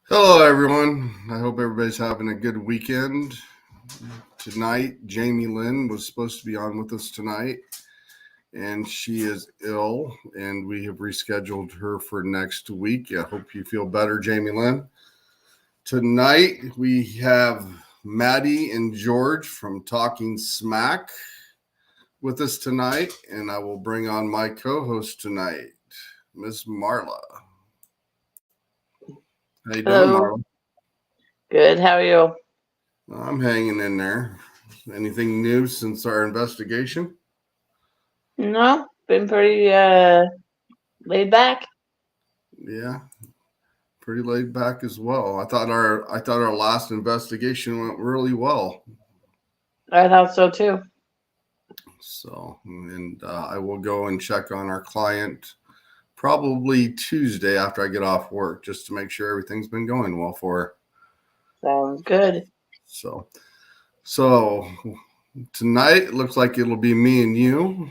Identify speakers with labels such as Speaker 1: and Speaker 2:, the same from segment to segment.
Speaker 1: Hello, everyone. I hope everybody's having a good weekend. Tonight, Jamie Lynn was supposed to be on with us tonight, and she is ill, and we have rescheduled her for next week. I hope you feel better, Jamie Lynn. Tonight, we have Maddy and George from Talking Smack with us tonight, and I will bring on my co-host tonight, Miss Marla. How you doing,
Speaker 2: Hello.
Speaker 1: Marla?
Speaker 2: Good. How are you?
Speaker 1: I'm hanging in there. Anything new since our investigation?
Speaker 2: No, been pretty laid back.
Speaker 1: Yeah, pretty laid back as well. I thought our last investigation went really well.
Speaker 2: I thought so too.
Speaker 1: So, and I will go and check on our client probably Tuesday after I get off work just to make sure everything's been going well for her.
Speaker 2: Sounds good.
Speaker 1: So, so tonight it looks like it'll be me and you.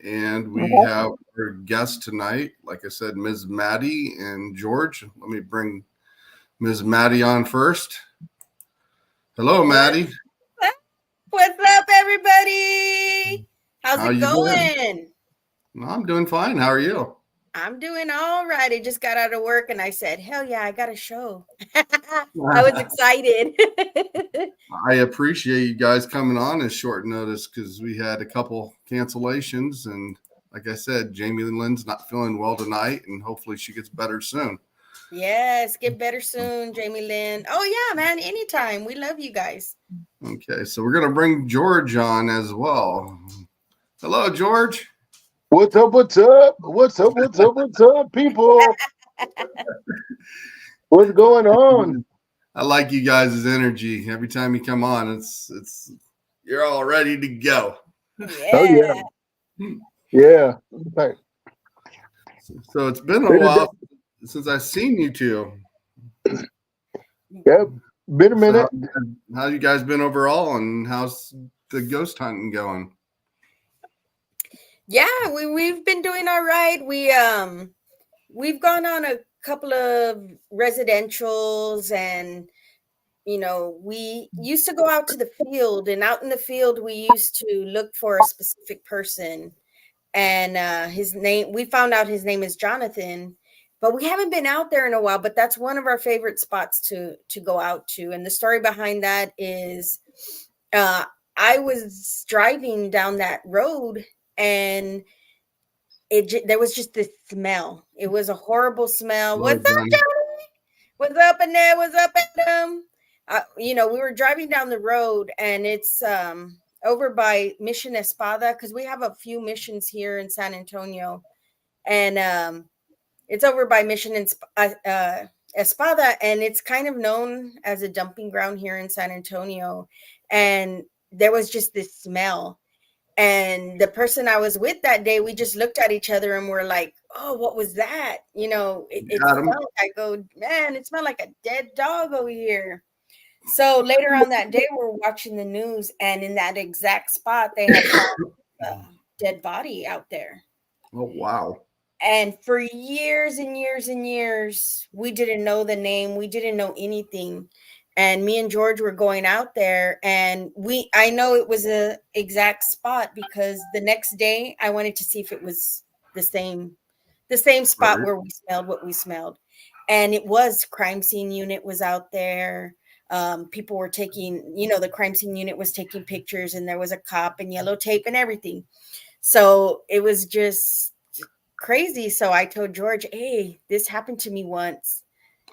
Speaker 1: And we
Speaker 2: Okay.
Speaker 1: have our guest tonight, like I said, Ms. Maddy and George. Let me bring Ms. Maddy on first. Hello,
Speaker 3: What's
Speaker 1: Maddy.
Speaker 3: up? What's up, everybody? How's
Speaker 1: How
Speaker 3: it
Speaker 1: you doing?
Speaker 3: going?
Speaker 1: Well, I'm doing fine. How are you?
Speaker 3: I'm doing all right. I just got out of work and I said, hell yeah, I got a show. I was excited.
Speaker 1: I appreciate you guys coming on at short notice because we had a couple cancellations. And like I said, Jamie Lynn's not feeling well tonight, and hopefully she gets better soon.
Speaker 3: Yes, get better soon, Jamie Lynn. Oh, yeah, man. Anytime. We love you guys.
Speaker 1: Okay, so we're going to bring George on as well. Hello, George.
Speaker 4: What's up? What's up? What's up? What's up? What's up, people? What's going on?
Speaker 1: I like you guys' energy. Every time you come on, it's you're all ready to go.
Speaker 4: Oh yeah,
Speaker 3: Yeah.
Speaker 4: yeah. Right.
Speaker 1: So it's been a
Speaker 4: Been a
Speaker 1: while since I've seen you two.
Speaker 4: yep. Been a
Speaker 1: So
Speaker 4: minute.
Speaker 1: how you guys been overall, and how's the ghost hunting going?
Speaker 3: Yeah, we've been doing all right. We've gone on a couple of residentials and we used to go out to the field, and out in the field, we used to look for a specific person. And we found out his name is Jonathan, but we haven't been out there in a while. But that's one of our favorite spots to go out to. And the story behind that is uh, I was driving down that road and there was just this smell. It was a horrible smell.
Speaker 1: Hello,
Speaker 3: What's up,
Speaker 1: Johnny.
Speaker 3: Johnny? What's up, Annette? What's up, Adam? We were driving down the road, and it's over by Mission Espada because we have a few missions here in San Antonio, and it's over by Espada, and it's kind of known as a dumping ground here in San Antonio. And there was just this smell, and the person I was with that day, we just looked at each other and we're like, oh, what was that? It
Speaker 1: Got him.
Speaker 3: smelled. I go, man, it smelled like a dead dog over here. So later on that day, we're watching the news, and in that exact spot, they had found a dead body out there.
Speaker 1: Oh wow.
Speaker 3: And for years and years and years, we didn't know the name. We didn't know anything. And me and George were going out there, and I know it was a exact spot because the next day I wanted to see if it was the same spot
Speaker 1: Right.
Speaker 3: where we smelled what we smelled. And it was. Crime scene unit was out there. People were taking, the crime scene unit was taking pictures, and there was a cop and yellow tape and everything. So it was just crazy. So I told George, hey, this happened to me once.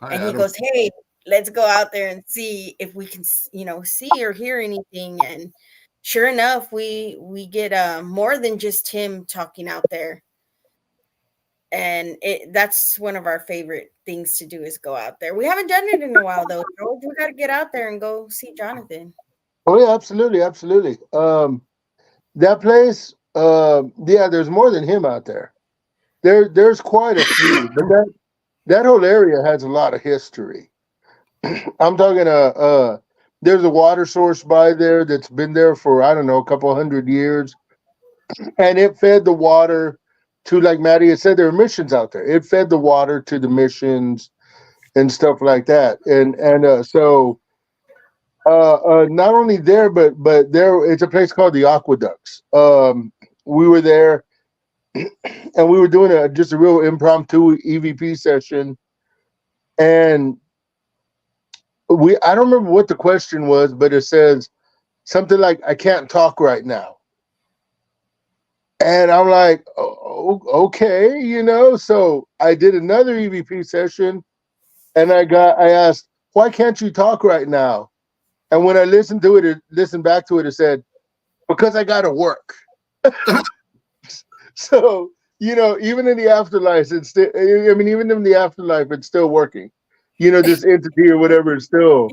Speaker 1: Hi,
Speaker 3: And he
Speaker 1: Adam.
Speaker 3: goes, hey, let's go out there and see if we can, see or hear anything. And sure enough, we get more than just him talking out there. And that's one of our favorite things to do is go out there. We haven't done it in a while though. George, we got to get out there and go see Jonathan.
Speaker 4: Oh yeah, absolutely, absolutely. That place. Yeah. There's more than him out there. There's quite a few, but that whole area has a lot of history. I'm talking. There's a water source by there that's been there for I don't know a couple hundred years, and it fed the water to, like Maddie had said, there are missions out there. It fed the water to the missions. and stuff like that. So not only there, but there it's a place called the Aqueducts. We were there, and we were doing just a real impromptu EVP session, and I don't remember what the question was, but it says something like, "I can't talk right now," and I'm like, okay, So I did another EVP session, and I asked, "Why can't you talk right now?" And when I listened back to it, it said, "Because I got to work." So, even in the afterlife, it's still, I mean, even in the afterlife, it's still working. This entity or whatever is still,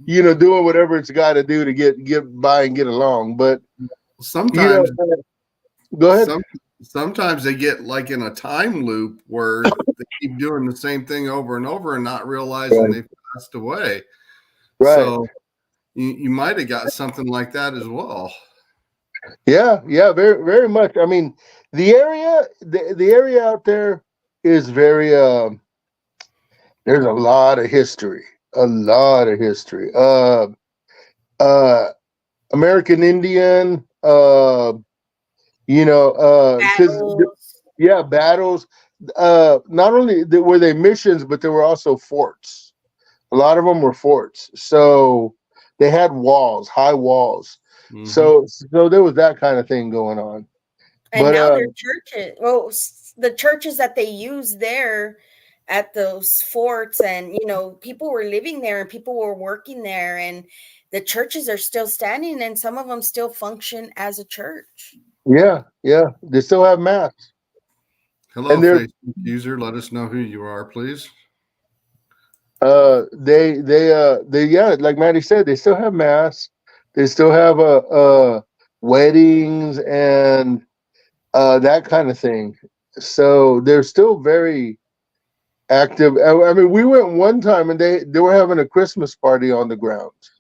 Speaker 4: doing whatever it's got to do to get by and get along. But,
Speaker 1: Sometimes,
Speaker 4: go ahead.
Speaker 1: sometimes they get like in a time loop where they keep doing the same thing over and over and not realizing
Speaker 4: Right.
Speaker 1: they've passed away.
Speaker 4: Right.
Speaker 1: So you might have got something like that as well.
Speaker 4: Yeah, very, very much. I mean, the area out there is very, there's a lot of history, a lot of history. Uh, American Indian, because
Speaker 3: Battles.
Speaker 4: yeah, battles. Not only were they missions, but there were also forts. A lot of them were forts, so they had walls, high walls.
Speaker 1: Mhm.
Speaker 4: So there was that kind of thing going on.
Speaker 3: And
Speaker 4: But
Speaker 3: now they're churches. Well, the churches that they use there at those forts, and people were living there and people were working there, and the churches are still standing, and some of them still function as a church.
Speaker 4: yeah, they still have mass,
Speaker 1: Hello,
Speaker 4: and they're
Speaker 1: Facebook user. Let us know who you are, please.
Speaker 4: yeah, like Maddie said, they still have mass, they still have weddings and that kind of thing. So they're still very active. I mean, we went one time and they were having a Christmas party on the grounds,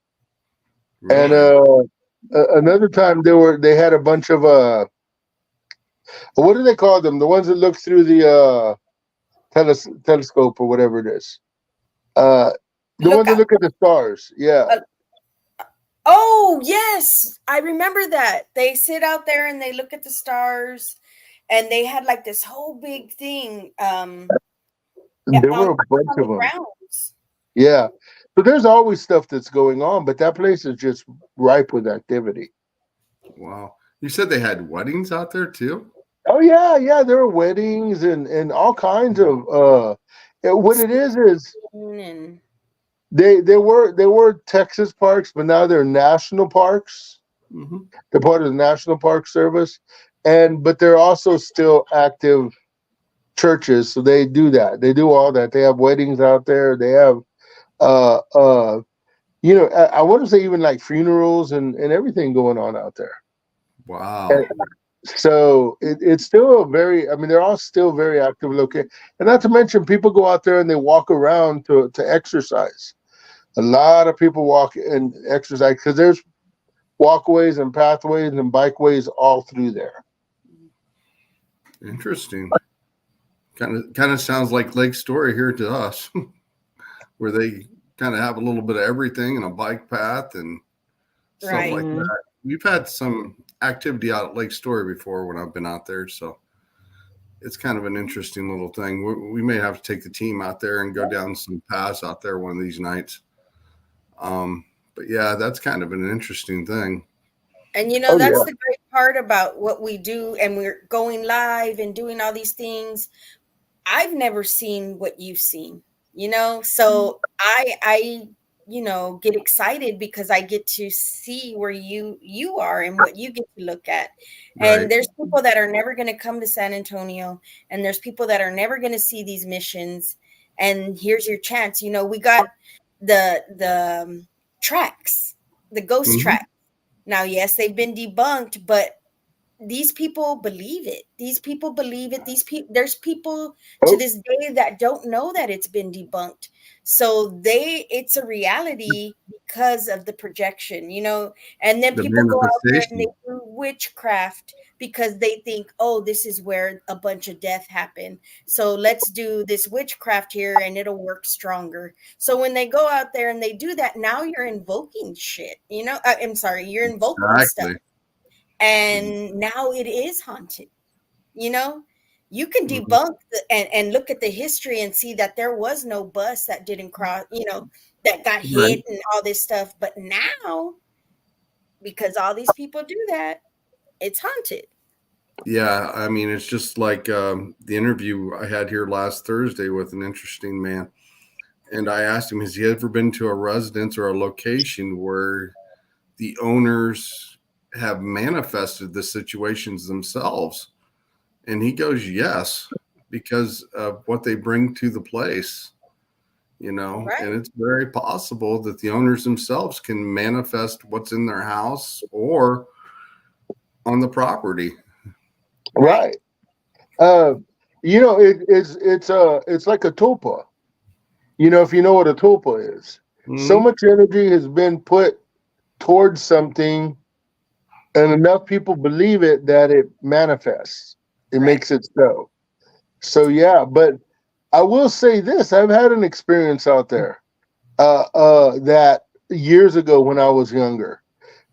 Speaker 4: and
Speaker 1: Really?
Speaker 4: another time they had a bunch of what do they call them? The ones that look through the telescope or whatever it is. Uh, the
Speaker 3: Look
Speaker 4: ones that
Speaker 3: up.
Speaker 4: look at the stars. Yeah.
Speaker 3: Oh, yes. I remember that. They sit out there and they look at the stars, and they had like this whole big thing
Speaker 4: There
Speaker 3: on
Speaker 4: were a bunch
Speaker 3: the
Speaker 4: of them.
Speaker 3: grounds.
Speaker 4: Yeah. So there's always stuff that's going on, but that place is just ripe with activity.
Speaker 1: Wow. You said they had weddings out there too?
Speaker 4: Oh yeah. There are weddings and all kinds of what it is
Speaker 3: And
Speaker 4: they were Texas parks, but now they're national parks.
Speaker 1: Mm-hmm.
Speaker 4: They're part of the National Park Service. But they're also still active churches, so they do that. They do all that. They have weddings out there. They have uh uh I want to say even like funerals and everything going on out there. And
Speaker 1: Wow.
Speaker 4: so it's still I mean, they're all still very active located. And not to mention, people go out there and they walk around to exercise. A lot of people walk and exercise because there's walkways and pathways and bikeways all through there.
Speaker 1: Interesting. Kind of sounds like Lake Story here to us, where they kind of have a little bit of everything and a bike path and stuff
Speaker 3: right.
Speaker 1: like that. We've had some activity out at Lake Story before when I've been out there, so it's kind of an interesting little thing. We may have to take the team out there and go down some paths out there one of these nights. But yeah, that's kind of an interesting thing.
Speaker 3: And
Speaker 4: Oh
Speaker 3: that's
Speaker 4: yeah.
Speaker 3: the great part about what we do, and we're going live and doing all these things. I've never seen what you've seen, so I get excited because I get to see where you are and what you get to look at.
Speaker 1: Right.
Speaker 3: And there's people that are never going to come to San Antonio, and there's people that are never going to see these missions. And here's your chance. We got the tracks, the ghost
Speaker 1: Mhm.
Speaker 3: track. Now, yes, they've been debunked, but these people believe it. These people believe it. There's people to
Speaker 4: Oh,
Speaker 3: this day that don't know that it's been debunked. So it's a reality because of the projection, and then
Speaker 1: The
Speaker 3: people go out there and they
Speaker 1: manifestation.
Speaker 3: do witchcraft because they think, oh, this is where a bunch of death happened. So let's do this witchcraft here and it'll work stronger. So when they go out there and they do that, now you're invoking shit, I'm sorry, you're invoking stuff.
Speaker 1: Exactly.
Speaker 3: And now it is haunted. You can
Speaker 1: Mhm.
Speaker 3: debunk and look at the history and see that there was no bus that didn't cross, that got
Speaker 1: Right.
Speaker 3: hit and all this stuff. But now, because all these people do that, it's haunted.
Speaker 1: Yeah, I mean, it's just like the interview I had here last Thursday with an interesting man. And I asked him, has he ever been to a residence or a location where the owners have manifested the situations themselves? And he goes, yes, because of what they bring to the place,
Speaker 3: Right.
Speaker 1: and it's very possible that the owners themselves can manifest what's in their house or on the property.
Speaker 4: right. It's like a tulpa. If you know what a tulpa is, so
Speaker 1: Mhm.
Speaker 4: much energy has been put towards something, and enough people believe it that it manifests. It
Speaker 3: Right.
Speaker 4: makes it so. So yeah, but I will say this: I've had an experience out there. That years ago when I was younger,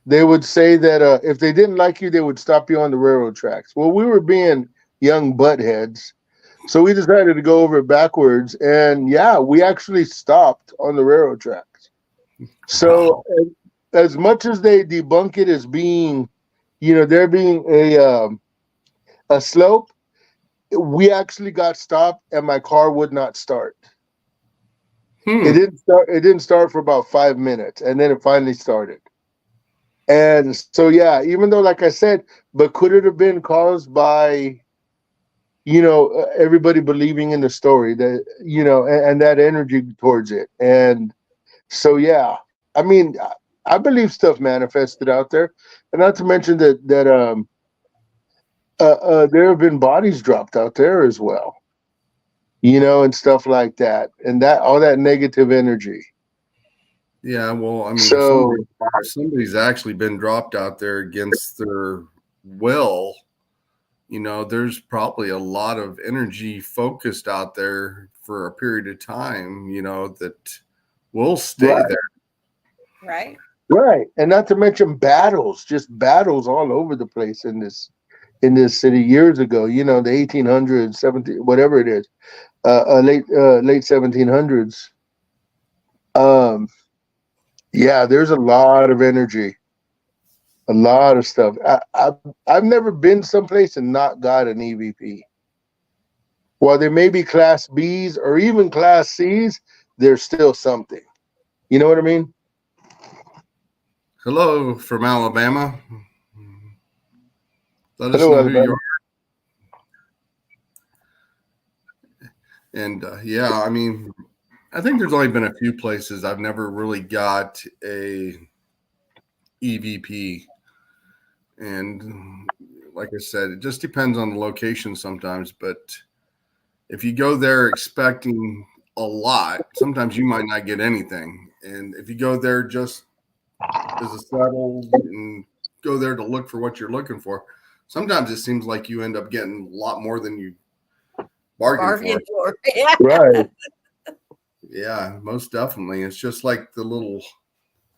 Speaker 4: they would say that if they didn't like you, they would stop you on the railroad tracks. Well, we were being young buttheads, so we decided to go over it backwards, and yeah, we actually stopped on the railroad tracks. So
Speaker 1: Wow.
Speaker 4: as much as they debunk it as being, there being a slope, we actually got stopped, and my car would not start. It
Speaker 1: Hmm.
Speaker 4: didn't start. It didn't start for about 5 minutes, and then it finally started. And so, yeah, even though, like I said, but could it have been caused by, everybody believing in the story that, and that energy towards it? And so, yeah, I mean, I believe stuff manifested out there, and not to mention that there have been bodies dropped out there as well, and stuff like that, and that all that negative energy.
Speaker 1: Yeah, well, I mean, if
Speaker 4: So,
Speaker 1: somebody's actually been dropped out there against their will, there's probably a lot of energy focused out there for a period of time, that will stay
Speaker 4: right.
Speaker 1: there.
Speaker 3: Right.
Speaker 4: Right, and not to mention battles, just battles all over the place in this city years ago. The 1800s, 17, whatever it is, late 1700s. Um, yeah, there's a lot of energy, a lot of stuff. I've never been someplace and not got an EVP. While there may be Class Bs or even Class Cs, there's still something. You know what I mean?
Speaker 1: Hello from Alabama. Let us
Speaker 4: Hello,
Speaker 1: know who you
Speaker 4: Alabama.
Speaker 1: are. And yeah, I mean, I think there's only been a few places I've never really got a EVP. And like I said, it just depends on the location sometimes. But if you go there expecting a lot, sometimes you might not get anything. And if you go there just as a settle and go there to look for what you're looking for, sometimes it seems like you end up getting a lot more than you bargained for.
Speaker 3: Bargain for. Yeah.
Speaker 4: Right.
Speaker 1: Yeah, most definitely. It's just like the little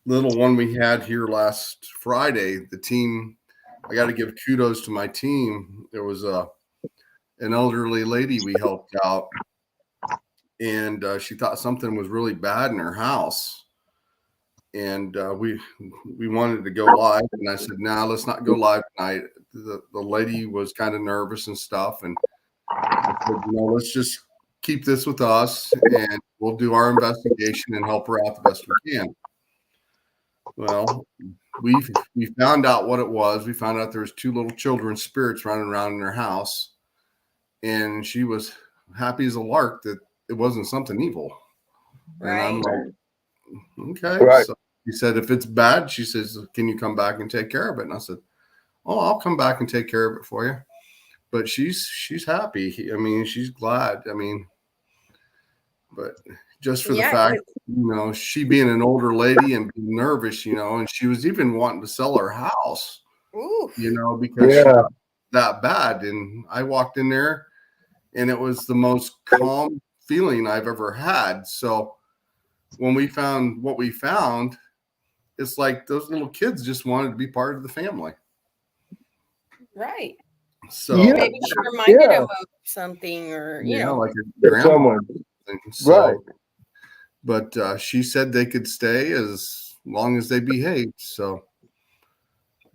Speaker 1: one we had here last Friday. The team, I got to give kudos to my team. There was an elderly lady we helped out, and she thought something was really bad in her house, and we wanted to go live, and I said, "Nah, let's not go live tonight." The lady was kind of nervous and stuff, and I said, let's just keep this with us, and we'll do our investigation and help her out the best we can. Well, we found out what it was. We found out there was two little children's spirits running around in her house, and she was happy as a lark that it wasn't something evil. And I'm
Speaker 3: Right.
Speaker 1: like, okay.
Speaker 4: Right.
Speaker 1: So he said, if it's bad, she says, can you come back and take care of it? And I said, "Oh, I'll come back and take care of it for you." But she's happy. I mean, she's glad. I mean, but just for the
Speaker 3: Yeah,
Speaker 1: fact, she being an older lady and being nervous, and she was even wanting to sell her house,
Speaker 3: ooh,
Speaker 1: because she
Speaker 4: Yeah.
Speaker 1: got that bad. And I walked in there, and it was the most calm feeling I've ever had. So when we found what we found, it's like those little kids just wanted to be part of the family.
Speaker 3: right.
Speaker 1: So
Speaker 3: Maybe she reminded
Speaker 4: Yeah.
Speaker 3: him of something, or
Speaker 1: like a grandma.
Speaker 4: Someone.
Speaker 1: So,
Speaker 4: Right.
Speaker 1: but she said they could stay as long as they behaved. So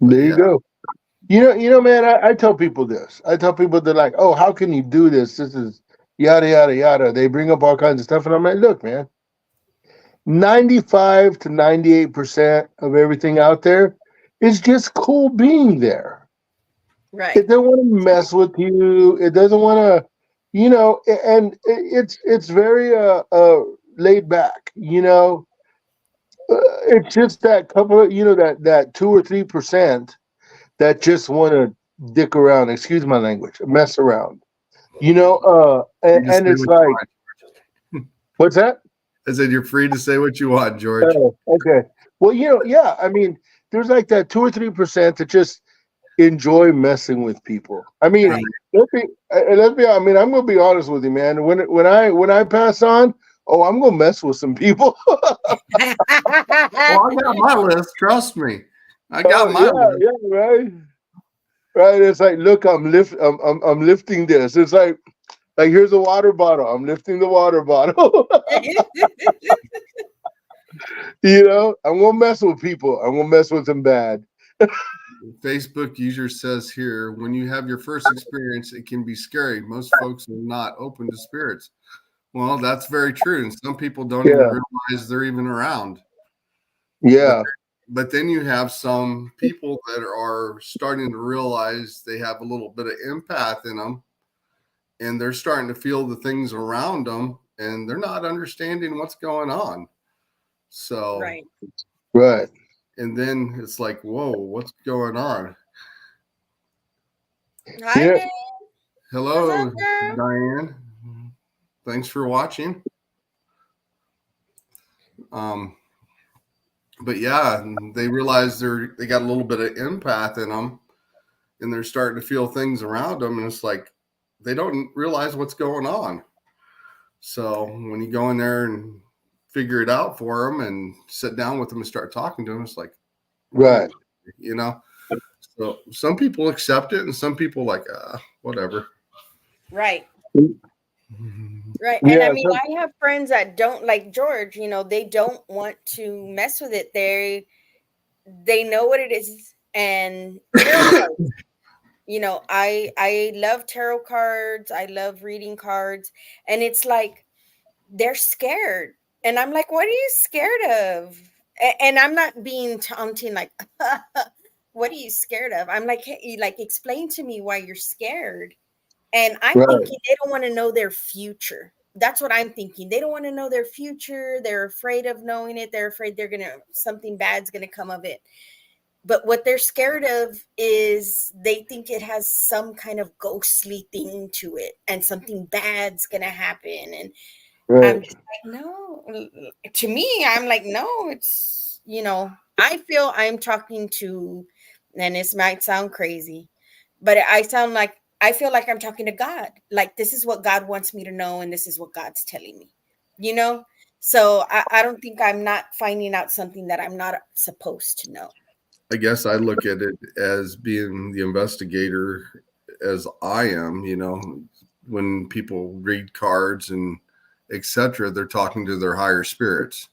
Speaker 4: There you
Speaker 1: yeah.
Speaker 4: go. Man, I tell people this. I tell people, they're like, "Oh, how can you do this? This is yada yada yada." They bring up all kinds of stuff, and I'm like, "Look, man, 95 to 98% of everything out there is just cool being there.
Speaker 3: right,
Speaker 4: It doesn't want to mess with you. It doesn't want to, and it's very laid back. It's just that couple of, that 2 or 3% that just want to dick around. Excuse my language, mess around.
Speaker 1: You just
Speaker 4: And
Speaker 1: say
Speaker 4: it's
Speaker 1: what you
Speaker 4: like,
Speaker 1: want.
Speaker 4: what's that?
Speaker 1: I said you're free to say what you want, George.
Speaker 4: Oh, okay. Well, yeah. I mean, there's like that 2 or 3% that just enjoy messing with people. I mean,
Speaker 3: right.
Speaker 4: let's be. I mean, I'm gonna be honest with you, man. When I pass on, I'm gonna mess with some people.
Speaker 1: Well, I got my list. Trust me, I got my list.
Speaker 4: yeah, right. Right. It's like, look, I'm lifting this. It's like here's a water bottle. I'm lifting the water bottle. I'm gonna mess with people. I'm gonna mess with them bad.
Speaker 1: Facebook user says here, when you have your first experience, it can be scary. Most folks are not open to spirits. Well, that's very true. And some people don't even
Speaker 4: Yeah.
Speaker 1: realize they're even around.
Speaker 4: Yeah.
Speaker 1: But then you have some people that are starting to realize they have a little bit of empath in them, and they're starting to feel the things around them, and they're not understanding what's going on. So,
Speaker 3: Right.
Speaker 4: Right.
Speaker 1: and then it's like, whoa, what's going on?
Speaker 3: Hi,
Speaker 4: Yeah.
Speaker 3: Dave.
Speaker 1: Hello,
Speaker 3: What's up, girl?
Speaker 1: Diane. Thanks for watching. But yeah, they realize they got a little bit of empath in them, and they're starting to feel things around them, and it's like they don't realize what's going on. So when you go in there and figure it out for them and sit down with them and start talking to them, it's like,
Speaker 4: Right.
Speaker 1: So some people accept it, and some people like, whatever.
Speaker 3: Right. Right. And
Speaker 4: Yeah.
Speaker 3: I mean, I have friends that don't, like George, they don't want to mess with it. They know what it is. And tarot cards, I love tarot cards. I love reading cards. And it's like they're scared. And I'm like, what are you scared of? And I'm not being taunting, like, what are you scared of? I'm like, hey, like, explain to me why you're scared. And I'm
Speaker 4: Right.
Speaker 3: thinking they don't want to know their future. That's what I'm thinking. They don't want to know their future. They're afraid of knowing it. They're afraid something bad's gonna come of it. But what they're scared of is they think it has some kind of ghostly thing to it, and something bad's gonna happen. And I'm just like, no. To me, I'm like, no, it's, I feel I'm talking to, and this might sound crazy, but I feel like I'm talking to God. Like, this is what God wants me to know, and this is what God's telling me, So I don't think I'm not finding out something that I'm not supposed to know.
Speaker 1: I guess I look at it as being the investigator as I am, when people read cards and etc., they're talking to their higher spirits.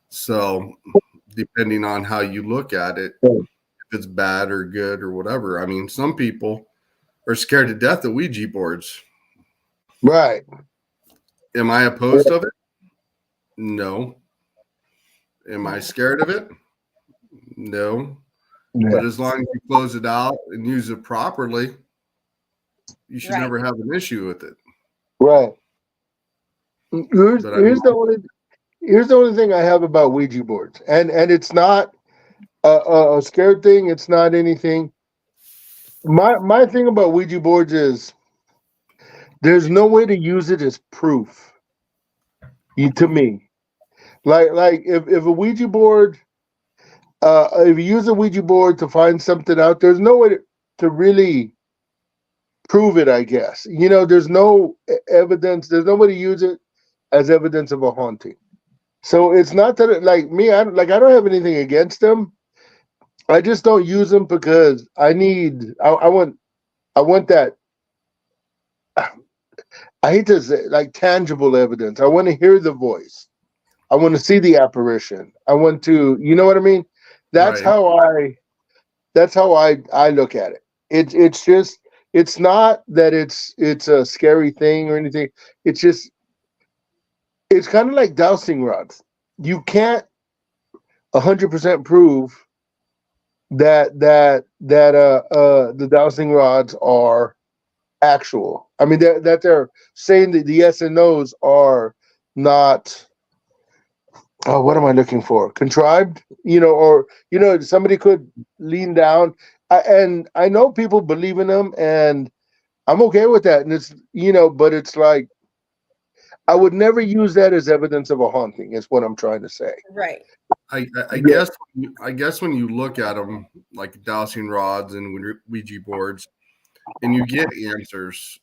Speaker 1: So depending on how you look at it, if it's bad or good or whatever. I mean, some people are scared to death of Ouija boards.
Speaker 4: Right.
Speaker 1: Am I opposed of it? No. Am I scared of it? No.
Speaker 4: Yeah.
Speaker 1: But as long as you close it out and use it properly, you should never have an issue with it.
Speaker 4: Right. Here's the only thing I have about Ouija boards, and it's not a scared thing. It's not anything. My thing about Ouija boards is there's no way to use it as proof. To me, like if a Ouija board, if you use a Ouija board to find something out, there's no way to really prove it. I guess there's no evidence. There's no way to use it as evidence of a haunting. So it's not that like me. I don't have anything against them. I just don't use them because I want that. I hate to say like tangible evidence. I want to hear the voice. I want to see the apparition. I want to, you know what I mean? That's
Speaker 1: Right.
Speaker 4: how I look at it. It's just it's not that it's a scary thing or anything. It's just it's kind of like dowsing rods. You can't 100% prove that the dowsing rods are actual. I mean that they're saying that the yes and no's are not what am I looking for? Contrived, or somebody could lean down. And I know people believe in them, and I'm okay with that. And it's but it's like I would never use that as evidence of a haunting. Is what I'm trying to say.
Speaker 3: Right.
Speaker 1: I guess when you look at them like dowsing rods and Ouija boards, and you get answers,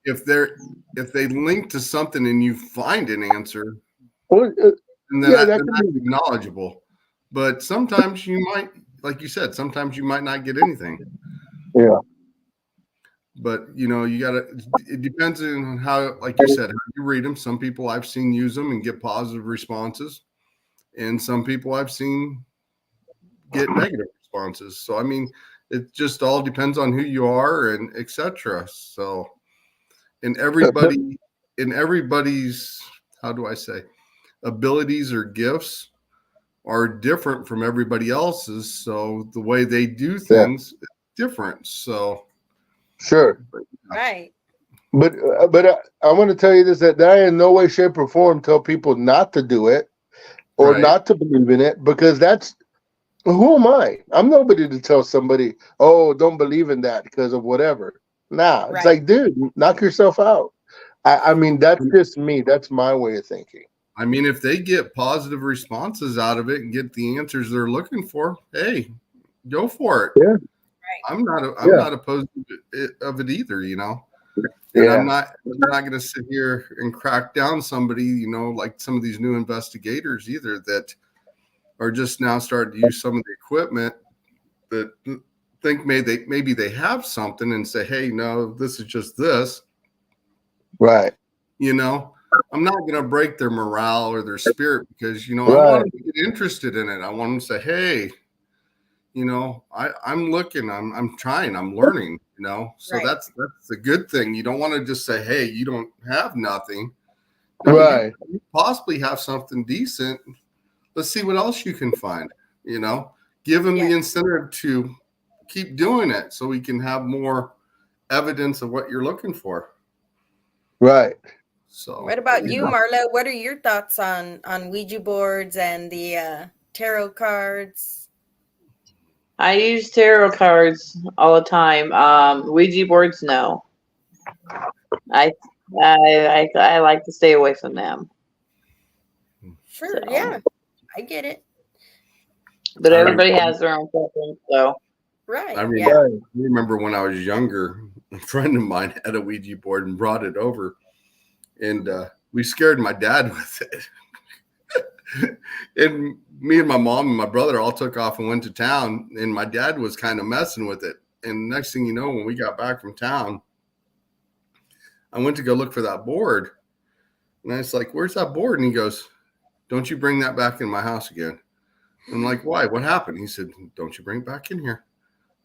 Speaker 1: if they link to something and you find an answer,
Speaker 4: Well,
Speaker 1: and
Speaker 4: yeah,
Speaker 1: then
Speaker 4: that
Speaker 1: that's
Speaker 4: could be.
Speaker 1: knowledgeable. But sometimes you might, like you said, sometimes you might not get anything.
Speaker 4: Yeah.
Speaker 1: But you gotta. It depends on how, like you said, how you read them. Some people I've seen use them and get positive responses, and some people I've seen get negative responses. So I mean, it just all depends on who you are and etc. So, and everybody's, how do I say, abilities or gifts are different from everybody else's. So the way they do things is different. So
Speaker 4: Sure.
Speaker 3: Right.
Speaker 4: But I want to tell you this that I in no way, shape, or form tell people not to do it or
Speaker 1: Right.
Speaker 4: not to believe in it because that's who am I? I'm nobody to tell somebody, oh, don't believe in that because of whatever. Nah, it's
Speaker 3: Right.
Speaker 4: like, dude, knock yourself out. I mean, that's just me. That's my way of thinking.
Speaker 1: I mean, if they get positive responses out of it and get the answers they're looking for, hey, go for it.
Speaker 4: Yeah.
Speaker 1: I'm
Speaker 4: Yeah.
Speaker 1: not opposed to of it either, And
Speaker 4: Yeah.
Speaker 1: I'm not going to sit here and crack down somebody, like some of these new investigators either that are just now starting to use some of the equipment that think maybe they have something and say, hey, no, this is just this.
Speaker 4: Right.
Speaker 1: I'm not going to break their morale or their spirit because, I
Speaker 4: Right.
Speaker 1: want them to get interested in it. I want them to say, hey, I'm looking, I'm trying, I'm learning, so
Speaker 3: Right.
Speaker 1: that's a good thing. You don't want to just say, hey, you don't have nothing.
Speaker 4: Right.
Speaker 1: You possibly have something decent. Let's see what else you can find, give them the incentive to keep doing it so we can have more evidence of what you're looking for.
Speaker 4: Right.
Speaker 1: So
Speaker 3: What about you, Marla? What are your thoughts on Ouija boards and the tarot cards?
Speaker 2: I use tarot cards all the time. Ouija boards, no. I like to stay away from them.
Speaker 3: Sure,
Speaker 2: So.
Speaker 3: yeah, I get it.
Speaker 2: But everybody has their own preference, so.
Speaker 3: Right.
Speaker 1: I remember when I was younger, a friend of mine had a Ouija board and brought it over, and we scared my dad with it. And me and my mom and my brother all took off and went to town, and my dad was kind of messing with it. And next thing you know, when we got back from town, I went to go look for that board, and I was like, "Where's that board?" And he goes, "Don't you bring that back in my house again." I'm like, "Why? What happened?" He said, "Don't you bring it back in here."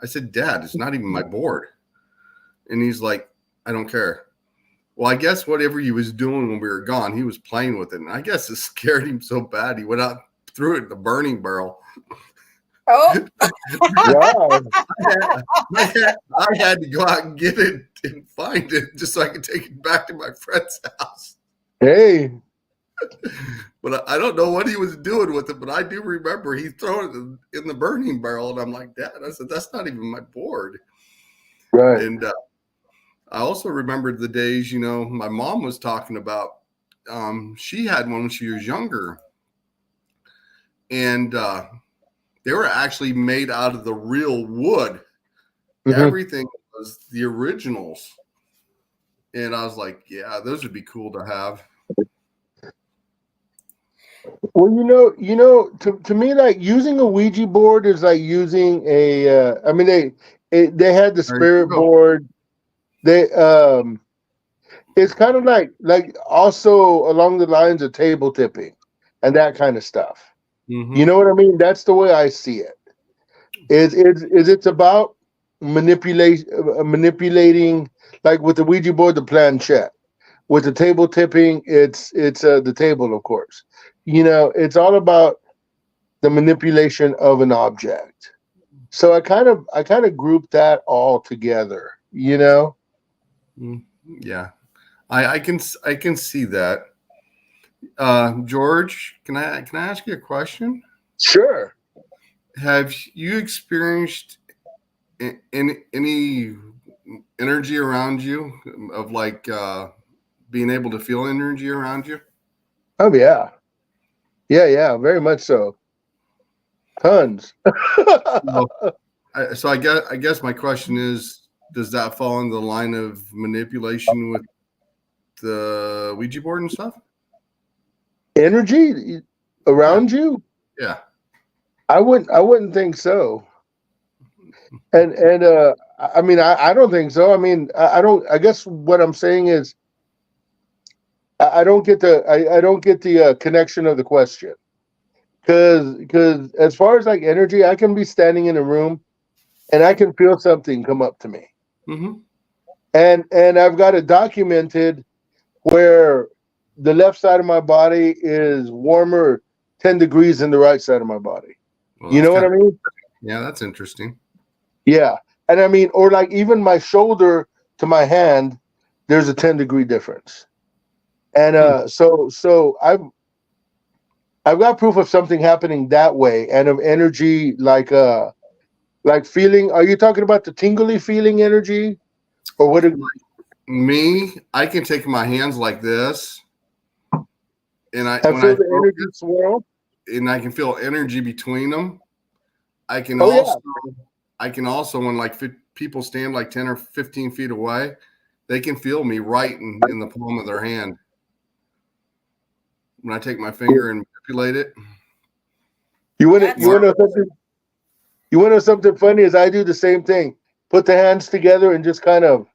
Speaker 1: I said, "Dad, it's not even my board." And he's like, "I don't care." Well, I guess whatever he was doing when we were gone, he was playing with it. And I guess it scared him so bad, he went out, threw it in the burning barrel.
Speaker 3: Oh,
Speaker 4: Wow.
Speaker 1: I had to go out and get it and find it just so I could take it back to my friend's house.
Speaker 4: Hey.
Speaker 1: But I don't know what he was doing with it. But I do remember he threw it in the burning barrel, and I'm like, Dad, I said, that's not even my board.
Speaker 4: Right.
Speaker 1: And I also remembered the days, my mom was talking about. She had one when she was younger, and they were actually made out of the real wood.
Speaker 4: Mhm.
Speaker 1: Everything was the originals. And I was like, yeah, those would be cool to have.
Speaker 4: Well, to me, like using a Ouija board is like using a. I mean, they had the
Speaker 1: There you
Speaker 4: spirit
Speaker 1: go.
Speaker 4: board. They it's kind of like also along the lines of table tipping and that kind of stuff.
Speaker 1: Mhm.
Speaker 4: You know what I mean? That's the way I see it. It's about manipulating, like with the Ouija board, the planchette. With the table tipping, it's the table, of course. It's all about the manipulation of an object. So I kind of group that all together.
Speaker 1: Yeah, I can see that. George, can I ask you a question?
Speaker 4: Sure.
Speaker 1: Have you experienced any energy around you of like being able to feel energy around you?
Speaker 4: Oh yeah, yeah, very much so. Tons.
Speaker 1: Well, so I guess my question is, does that fall in the line of manipulation with the Ouija board and stuff?
Speaker 4: Energy around you?
Speaker 1: Yeah.
Speaker 4: I wouldn't think so. And I mean I don't think so. I mean I don't. I guess what I'm saying is I don't get the connection of the question, because as far as like energy, I can be standing in a room and I can feel something come up to me,
Speaker 1: Mm-hmm.
Speaker 4: and I've got it documented where the left side of my body is warmer 10 degrees than the right side of my body.
Speaker 1: Well,
Speaker 4: You know what I mean?
Speaker 1: yeah, that's interesting.
Speaker 4: Yeah. And I mean, or like even my shoulder to my hand, there's a 10-degree difference. And so I've got proof of something happening that way, and of energy like feeling. Are you talking about the tingly feeling energy? Or what?
Speaker 1: Me, I can take my hands like this, and
Speaker 4: I feel the energy swirl.
Speaker 1: and I can feel energy between them. I can
Speaker 4: Oh yeah.
Speaker 1: When like people stand like 10 or 15 feet away, they can feel me right in the palm of their hand. When I take my finger and manipulate it.
Speaker 4: You want to know something? You want to know something funny? Is I do the same thing. Put the hands together and just kind of,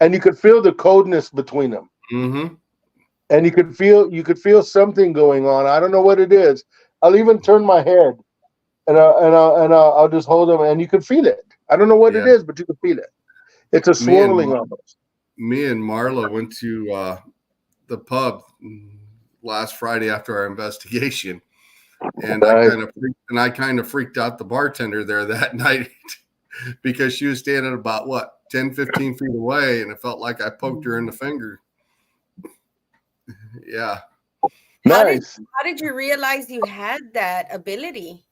Speaker 4: and you could feel the coldness between them.
Speaker 1: Mm-hmm.
Speaker 4: And you could feel something going on. I don't know what it is. I'll even turn my head, and I'll just hold them, and you can feel it. I don't know what it is, but you can feel it. It's a swirling almost.
Speaker 1: Me and Marla went to the pub last Friday after our investigation, and I kind of freaked out the bartender there that night because she was standing about 10, 15 feet away, and it felt like I poked her in the finger. Yeah.
Speaker 4: Nice.
Speaker 3: How did you realize you had that ability?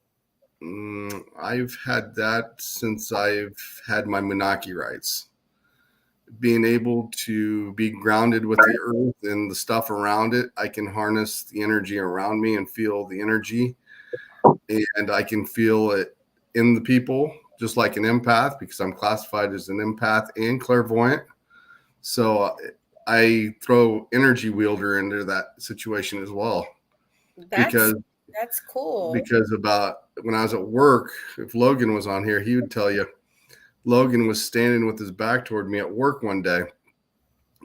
Speaker 1: I've had that since I've had my Menaki rights. Being able to be grounded with the earth and the stuff around it, I can harness the energy around me and feel the energy, and I can feel it in the people, just like an empath, because I'm classified as an empath and clairvoyant. So I throw energy wielder into that situation as well. That's
Speaker 3: cool.
Speaker 1: Because about when I was at work, if Logan was on here, he would tell you, Logan was standing with his back toward me at work one day,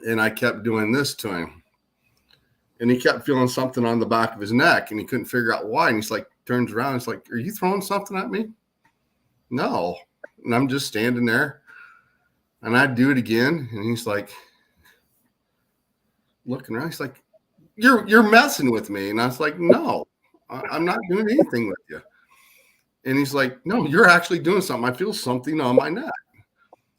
Speaker 1: and I kept doing this to him. And he kept feeling something on the back of his neck, and he couldn't figure out why. And he's like, turns around, he's like, "Are you throwing something at me?" No. And I'm just standing there. And I'd do it again. And he's like, looking around, he's like, You're messing with me. And I was like, no, I'm not doing anything with you. And he's like, no, you're actually doing something. I feel something on my neck.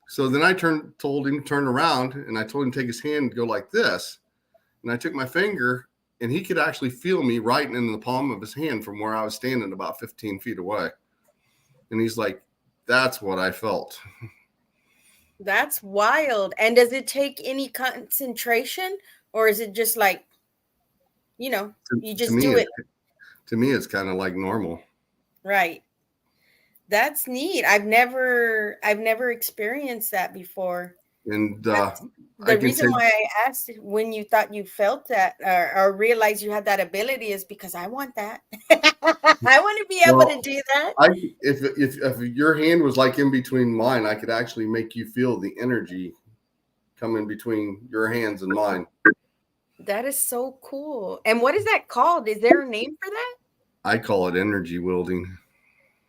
Speaker 1: So then I told him to turn around, and I told him to take his hand and go like this. And I took my finger and he could actually feel me writing in the palm of his hand from where I was standing about 15 feet away. And he's like, that's what I felt.
Speaker 3: That's wild. And does it take any concentration, or is it just like, you just do it?
Speaker 1: To me, it's kind of like normal.
Speaker 3: Right. That's neat. I've never experienced that before.
Speaker 1: And
Speaker 3: the reason why I asked when you thought you felt that or realized you had that ability is because I want that. I want to be able to do that.
Speaker 1: If your hand was like in between mine, I could actually make you feel the energy come in between your hands and mine.
Speaker 3: That is so cool. And what is that called? Is there a name for that?
Speaker 1: I call it energy wielding.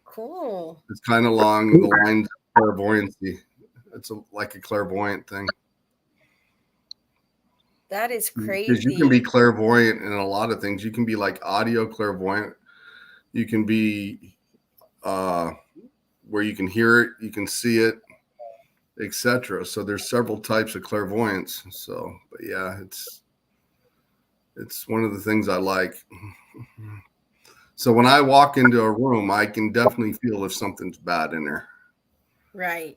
Speaker 3: Cool.
Speaker 1: It's kind of along the lines of clairvoyancy. It's like a clairvoyant thing.
Speaker 3: That is crazy.
Speaker 1: Because you can be clairvoyant in a lot of things. You can be like audio clairvoyant. You can be where you can hear it, you can see it, etc. So there's several types of clairvoyance. So, but yeah, it's one of the things I like. So when I walk into a room, I can definitely feel if something's bad in there.
Speaker 3: Right.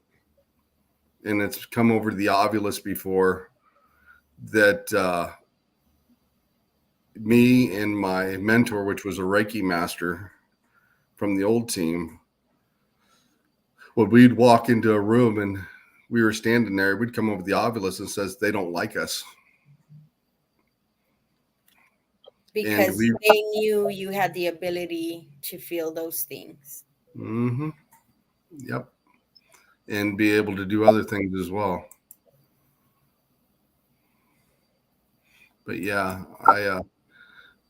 Speaker 1: And it's come over the ovulus before that me and my mentor, which was a Reiki master from the old team, when we'd walk into a room and we were standing there, we'd come over the ovulus and says, they don't like us.
Speaker 3: Because they knew you had the ability to feel those things.
Speaker 1: Mm-hmm. Yep. And be able to do other things as well. But yeah,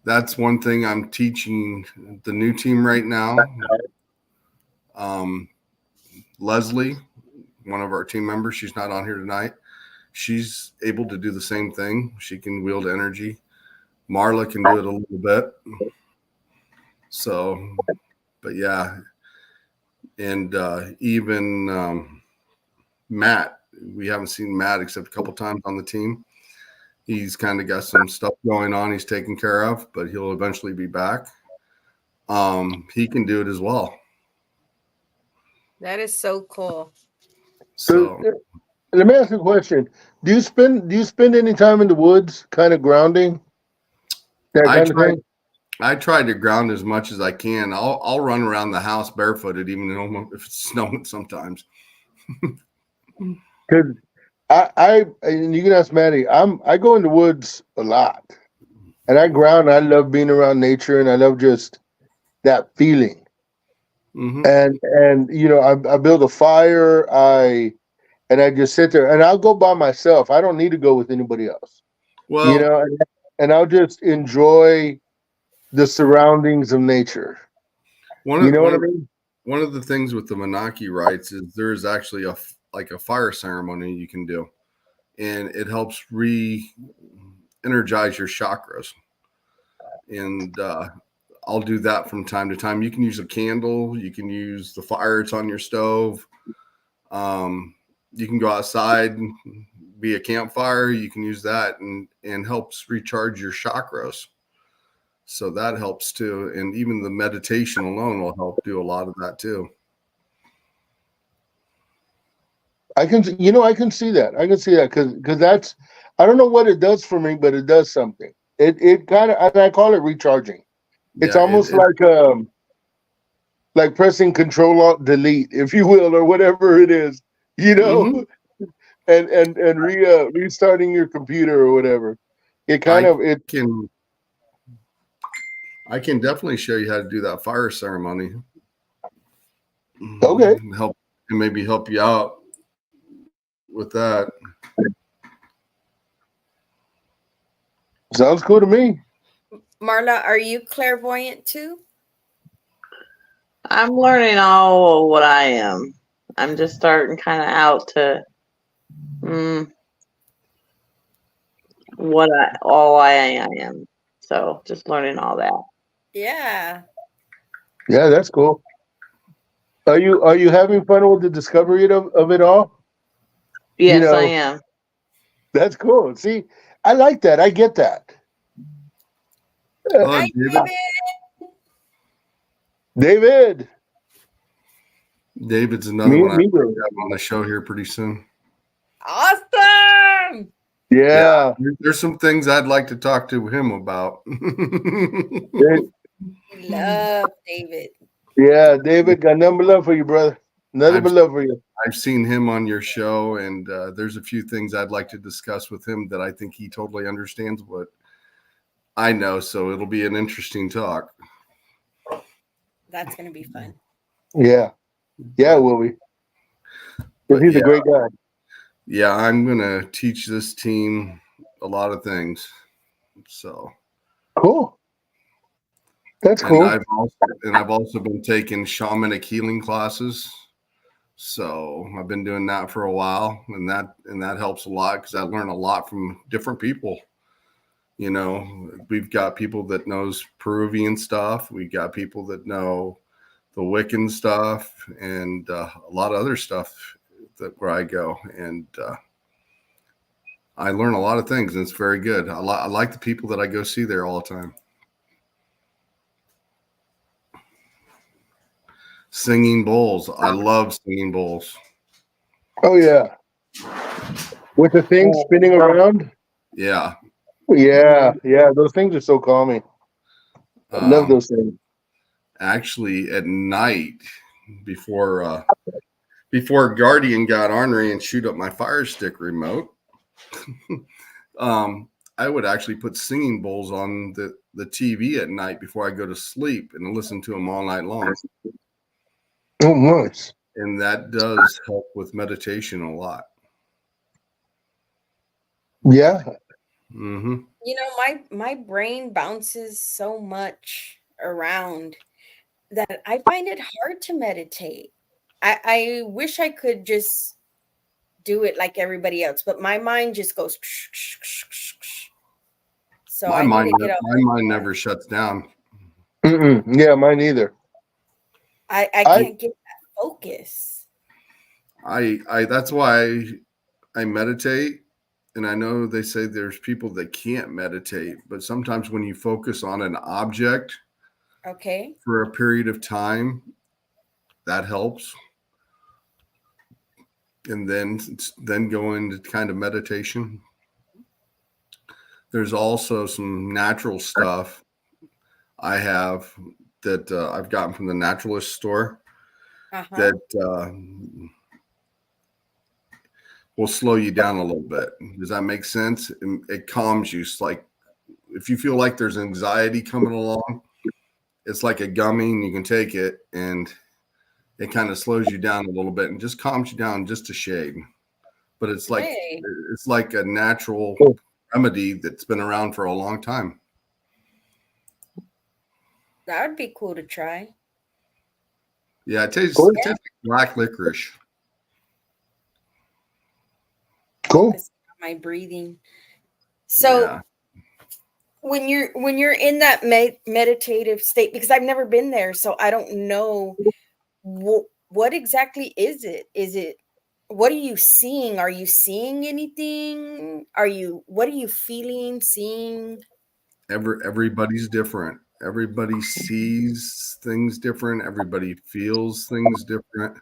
Speaker 1: that's one thing I'm teaching the new team right now. Leslie, one of our team members, she's not on here tonight. She's able to do the same thing. She can wield energy. Marla can do it a little bit. So, but yeah. And even Matt, we haven't seen Matt except a couple times on the team. He's kind of got some stuff going on he's taking care of, but he'll eventually be back. He can do it as well.
Speaker 3: That is so cool.
Speaker 4: So let me ask you a question. Do you spend any time in the woods kind of grounding?
Speaker 1: I try to ground as much as I can. I'll run around the house barefooted, even if it's snowing sometimes.
Speaker 4: Because and you can ask Maddy, I go in the woods a lot, and I ground. I love being around nature, and I love just that feeling.
Speaker 1: Mm-hmm.
Speaker 4: And I build a fire. I just sit there, and I'll go by myself. I don't need to go with anybody else.
Speaker 1: Well,
Speaker 4: and I'll just enjoy the surroundings of nature. What I mean?
Speaker 1: One of the things with the Menaki rites is there's actually a fire ceremony you can do, and it helps re-energize your chakras. And I'll do that from time to time. You can use a candle, you can use the fire it's on your stove. You can go outside, be a campfire. You can use that and helps recharge your chakras. So that helps too. And even the meditation alone will help do a lot of that too.
Speaker 4: I can see that. I can see that because that's, I don't know what it does for me, but it does something. It kind of, and I call it recharging. It's almost like pressing Control Alt Delete, if you will, or whatever it is,
Speaker 1: Mm-hmm.
Speaker 4: and restarting your computer or whatever. I
Speaker 1: can definitely show you how to do that fire ceremony.
Speaker 4: Okay.
Speaker 1: And maybe help you out with that.
Speaker 4: Sounds cool to me.
Speaker 3: Marla, are you clairvoyant too?
Speaker 2: I'm learning all what I am. I'm just starting kind of out to what I am. So just learning all that.
Speaker 3: Yeah.
Speaker 4: Yeah, that's cool. Are you having fun with the discovery of it all?
Speaker 2: Yes, I am.
Speaker 4: That's cool. See, I like that. I get that.
Speaker 3: Hi,
Speaker 1: David.
Speaker 4: David.
Speaker 1: David's another
Speaker 4: Me
Speaker 1: one I
Speaker 4: neither.
Speaker 1: have on the show here pretty soon.
Speaker 3: Awesome.
Speaker 4: Yeah.
Speaker 1: There's some things I'd like to talk to him about.
Speaker 3: Love David.
Speaker 4: Yeah, David, got nothing but love for you, brother. Nothing but love for you.
Speaker 1: I've seen him on your show, and there's a few things I'd like to discuss with him that I think he totally understands what I know. So it'll be an interesting talk.
Speaker 3: That's gonna be fun.
Speaker 4: Yeah. Yeah, it will be. Because he's a great guy.
Speaker 1: Yeah, I'm gonna teach this team a lot of things. So
Speaker 4: cool. That's cool.
Speaker 1: And I've also been taking shamanic healing classes. So I've been doing that for a while, and that helps a lot because I learn a lot from different people. You know, we've got people that knows Peruvian stuff. We got people that know the Wiccan stuff and a lot of other stuff where I go. And I learn a lot of things, and it's very good. I like the people that I go see there all the time. Singing bowls. I love singing bowls.
Speaker 4: Oh, yeah. With the thing spinning around?
Speaker 1: Yeah.
Speaker 4: Yeah. Yeah. Those things are so calming. I love those things.
Speaker 1: Actually, at night, before Guardian got ornery and shoot up my Fire Stick remote, I would actually put singing bowls on the TV at night before I go to sleep and listen to them all night long.
Speaker 4: Oh, nice.
Speaker 1: And that does help with meditation a lot.
Speaker 4: Yeah.
Speaker 1: Mm-hmm.
Speaker 3: You know, my brain bounces so much around that I find it hard to meditate. I wish I could just do it like everybody else, but my mind just goes. So
Speaker 1: My
Speaker 3: I
Speaker 1: mind
Speaker 3: need to get out.
Speaker 1: My mind never shuts down.
Speaker 4: Yeah, mine either.
Speaker 3: I can't get that focus.
Speaker 1: That's why I meditate. And I know they say there's people that can't meditate, but sometimes when you focus on an object for a period of time, that helps. And then go into kind of meditation. There's also some natural stuff I have that I've gotten from the naturalist store that will slow you down a little bit. Does that make sense? It calms you. It's like if you feel like there's anxiety coming along, it's like a gummy and you can take it and it kind of slows you down a little bit and just calms you down just a shade. But it's like a natural remedy that's been around for a long time.
Speaker 3: That would be cool to try.
Speaker 1: Yeah, it tastes like black licorice.
Speaker 4: Cool.
Speaker 3: My breathing. So when you're in that meditative state, because I've never been there, so I don't know what exactly is it? Is it, what are you seeing? Are you seeing anything? What are you feeling, seeing?
Speaker 1: Everybody's different. Everybody sees things different. Everybody feels things different.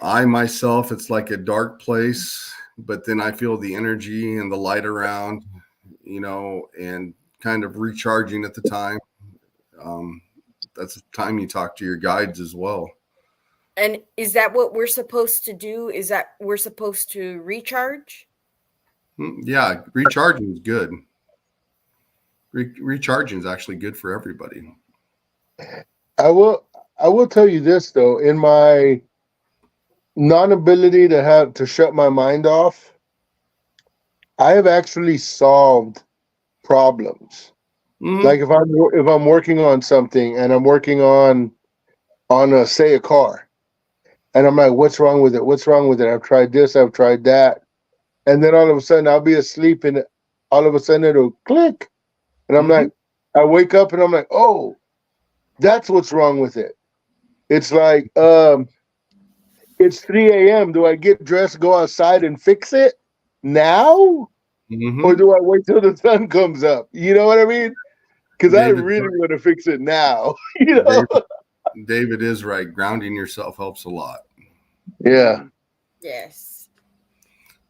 Speaker 1: I myself, it's like a dark place, but then I feel the energy and the light around, you know, and kind of recharging at the time. That's the time you talk to your guides as well.
Speaker 3: And is that what we're supposed to do? Is that we're supposed to recharge?
Speaker 1: Yeah, recharging is good. Recharging is actually good for everybody.
Speaker 4: I will tell you this though, in my non-ability to shut my mind off, I have actually solved problems. Like if I'm working on something and I'm working on say a car, and I'm like, what's wrong with it? What's wrong with it? I've tried this, I've tried that, and then all of a sudden I'll be asleep and all of a sudden it'll click, and I'm like, I wake up and I'm like, oh, that's what's wrong with it. It's like, it's 3 a.m. Do I get dressed, go outside and fix it now? Or do I wait till the sun comes up? You know what I mean? because I
Speaker 1: David-
Speaker 4: really want to fix it now. You know?
Speaker 1: David is right. Grounding yourself helps a lot.
Speaker 4: Yeah.
Speaker 3: Yes.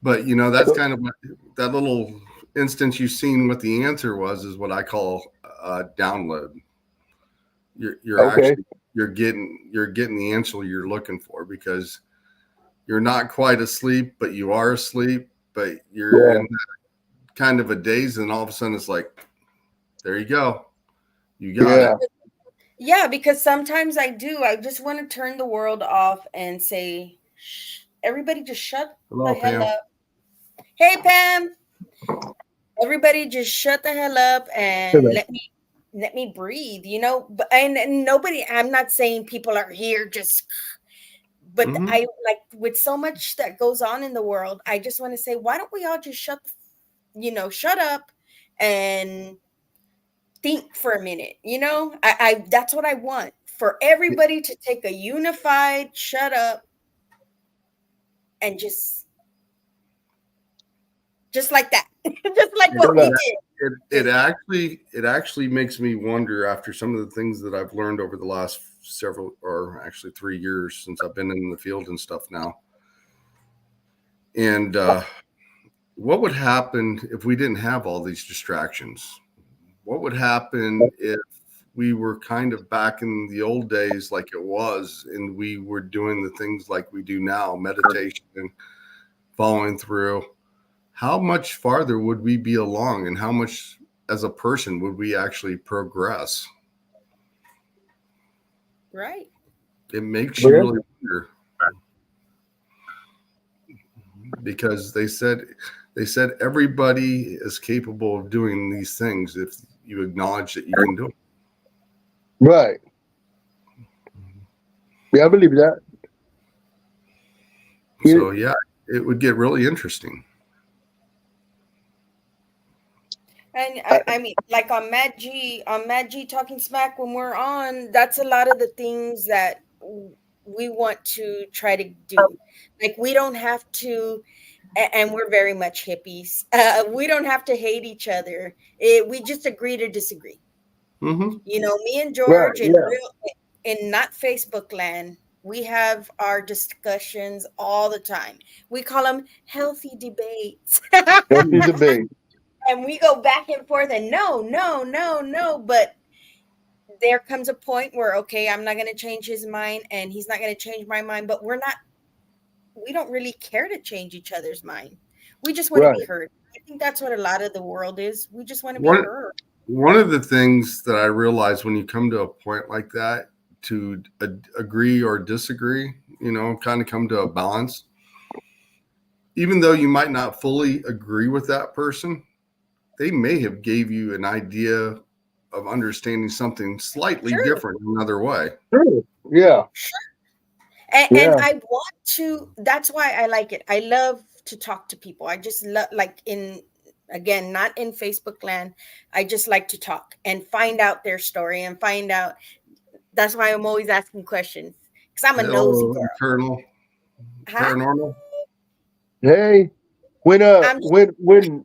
Speaker 1: But that's kind of what that little instance you've seen what the answer was is what I call download. You're
Speaker 4: Okay.
Speaker 1: actually you're getting the answer you're looking for, because you're not quite asleep, but you are asleep, but you're in kind of a daze, and all of a sudden it's like, there you go. You got it.
Speaker 3: Yeah, because sometimes I just want to turn the world off and say, Shh, everybody just shut
Speaker 1: Hello,
Speaker 3: the hell
Speaker 1: Pam.
Speaker 3: up. Hey, Pam. Everybody just shut the hell up and let me breathe, but and nobody, I'm not saying people are here just, but I like, with so much that goes on in the world, I just want to say, why don't we all just shut up and think for a minute. I that's what I want, for everybody to take a unified shut up and just like that. Just like what we did.
Speaker 1: It actually makes me wonder, after some of the things that I've learned over the last several, or actually 3 years since I've been in the field and stuff now. And what would happen if we didn't have all these distractions? What would happen if we were kind of back in the old days like it was, and we were doing the things like we do now, meditation and following through? How much farther would we be along, and how much as a person would we actually progress?
Speaker 3: Right.
Speaker 1: It makes you really wonder, because they said everybody is capable of doing these things if you acknowledge that you can do it.
Speaker 4: Right. Yeah, I believe that.
Speaker 1: So yeah, it would get really interesting.
Speaker 3: And I mean, like on Mad G Talking Smack, when we're on, that's a lot of the things that we want to try to do. Like, we don't have to, and we're very much hippies. We don't have to hate each other. We just agree to disagree. Me and George, in not Facebook land, we have our discussions all the time. We call them healthy debates.
Speaker 4: Healthy debate.
Speaker 3: And we go back and forth, and no. But there comes a point where, okay, I'm not going to change his mind, and he's not going to change my mind. But we don't really care to change each other's mind. We just want to be heard. I think that's what a lot of the world is. We just want to be heard.
Speaker 1: One of the things that I realize when you come to a point like that, to agree or disagree, kind of come to a balance, even though you might not fully agree with that person, they may have gave you an idea of understanding something slightly different another way.
Speaker 4: Sure. Yeah.
Speaker 3: And I want to, that's why I like it. I love to talk to people. I just love, like, again, not in Facebook land, I just like to talk and find out their story and find out. That's why I'm always asking questions, because I'm a nosy girl.
Speaker 1: Paranormal.
Speaker 4: Hey, when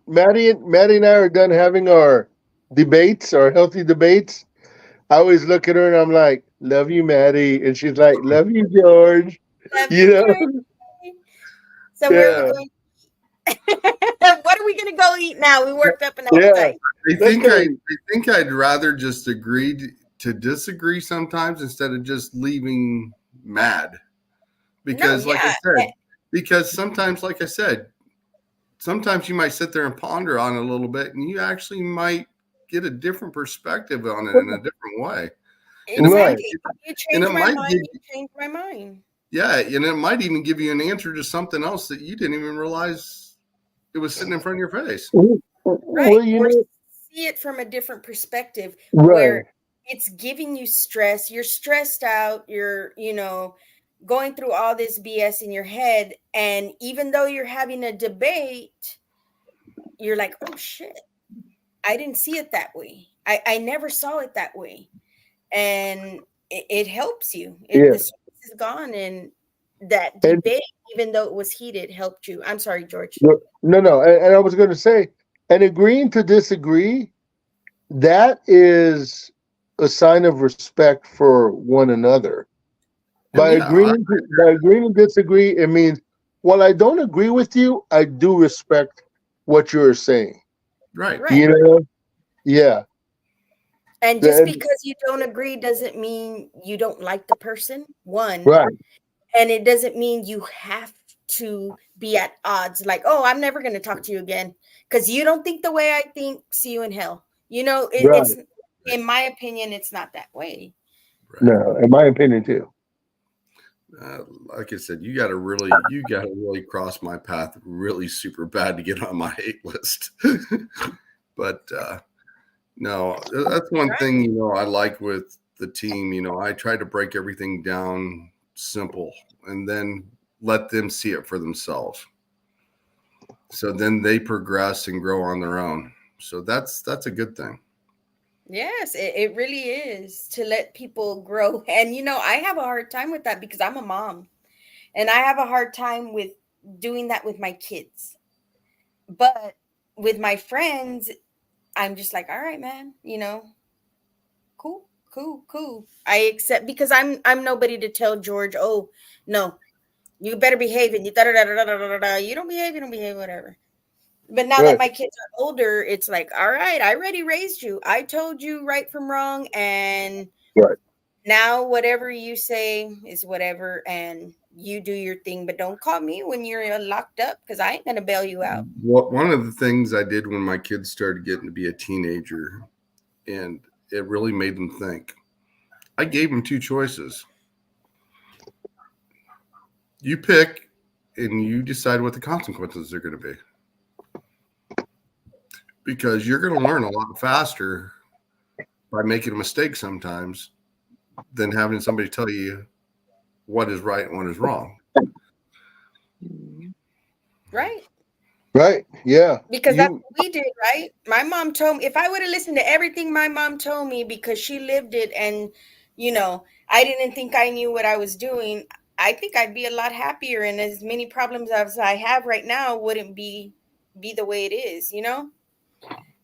Speaker 4: Maddy and I are done having our debates, our healthy debates, I always look at her and I'm like, "Love you, Maddy," and she's like, "Love you, George."
Speaker 3: So where are we going? What are we going to go eat now? We worked up an appetite.
Speaker 1: I think I'd rather just agree to disagree sometimes, instead of just leaving mad. Because sometimes, like I said, sometimes you might sit there and ponder on it a little bit, and you actually might get a different perspective on it in a different way.
Speaker 3: Exactly. You change my mind, you change my mind.
Speaker 1: Yeah, and it might even give you an answer to something else that you didn't even realize it was sitting in front of your face.
Speaker 3: Right. Or see it from a different perspective, where it's giving you stress. You're stressed out. You're, going through all this BS in your head. And even though you're having a debate, you're like, oh shit, I didn't see it that way. I never saw it that way. And it helps you. The stress is gone, and that debate, even though it was heated, helped you. I'm sorry, George.
Speaker 4: No. And I was going to say, and agreeing to disagree, that is a sign of respect for one another.
Speaker 1: And yeah,
Speaker 4: By agreeing to disagree, it means while I don't agree with you, I do respect what you're saying.
Speaker 1: right.
Speaker 3: Right.
Speaker 4: You know? Yeah.
Speaker 3: And just
Speaker 4: And-
Speaker 3: because you don't agree doesn't mean you don't like the person, one.
Speaker 4: right.
Speaker 3: And it doesn't mean you have to be at odds, like, oh, I'm never going to talk to you again because you don't think the way I think. See you in hell. You know,
Speaker 4: Right.
Speaker 3: it's, in my opinion, it's not that way.
Speaker 1: Right.
Speaker 4: No, in my opinion too.
Speaker 1: Like I said, you got to really cross my path really super bad to get on my hate list. But no, that's one thing, I like with the team. I try to break everything down simple and then let them see it for themselves. So then they progress and grow on their own. So that's a good thing.
Speaker 3: Yes, it really is, to let people grow. And, I have a hard time with that because I'm a mom and I have a hard time with doing that with my kids. But with my friends, I'm just like, all right, man, cool. I accept, because I'm nobody to tell George, oh, no, you better behave, and you you don't behave, whatever. But now that
Speaker 4: Right.
Speaker 3: my kids are older, it's like, all right, I already raised you. I told you right from wrong, and
Speaker 4: Right.
Speaker 3: now whatever you say is whatever, and you do your thing, but don't call me when you're locked up because I ain't gonna bail you out.
Speaker 1: One of the things I did when my kids started getting to be a teenager, and it really made them think, I gave them two choices. You pick, and you decide what the consequences are going to be. Because you're going to learn a lot faster by making a mistake sometimes than having somebody tell you what is right and what is wrong.
Speaker 3: Right.
Speaker 4: Right. Yeah.
Speaker 3: Because that's what we did, right? My mom told me, if I would have listened to everything my mom told me because she lived it, and, I didn't think I knew what I was doing, I think I'd be a lot happier, and as many problems as I have right now wouldn't be the way it is,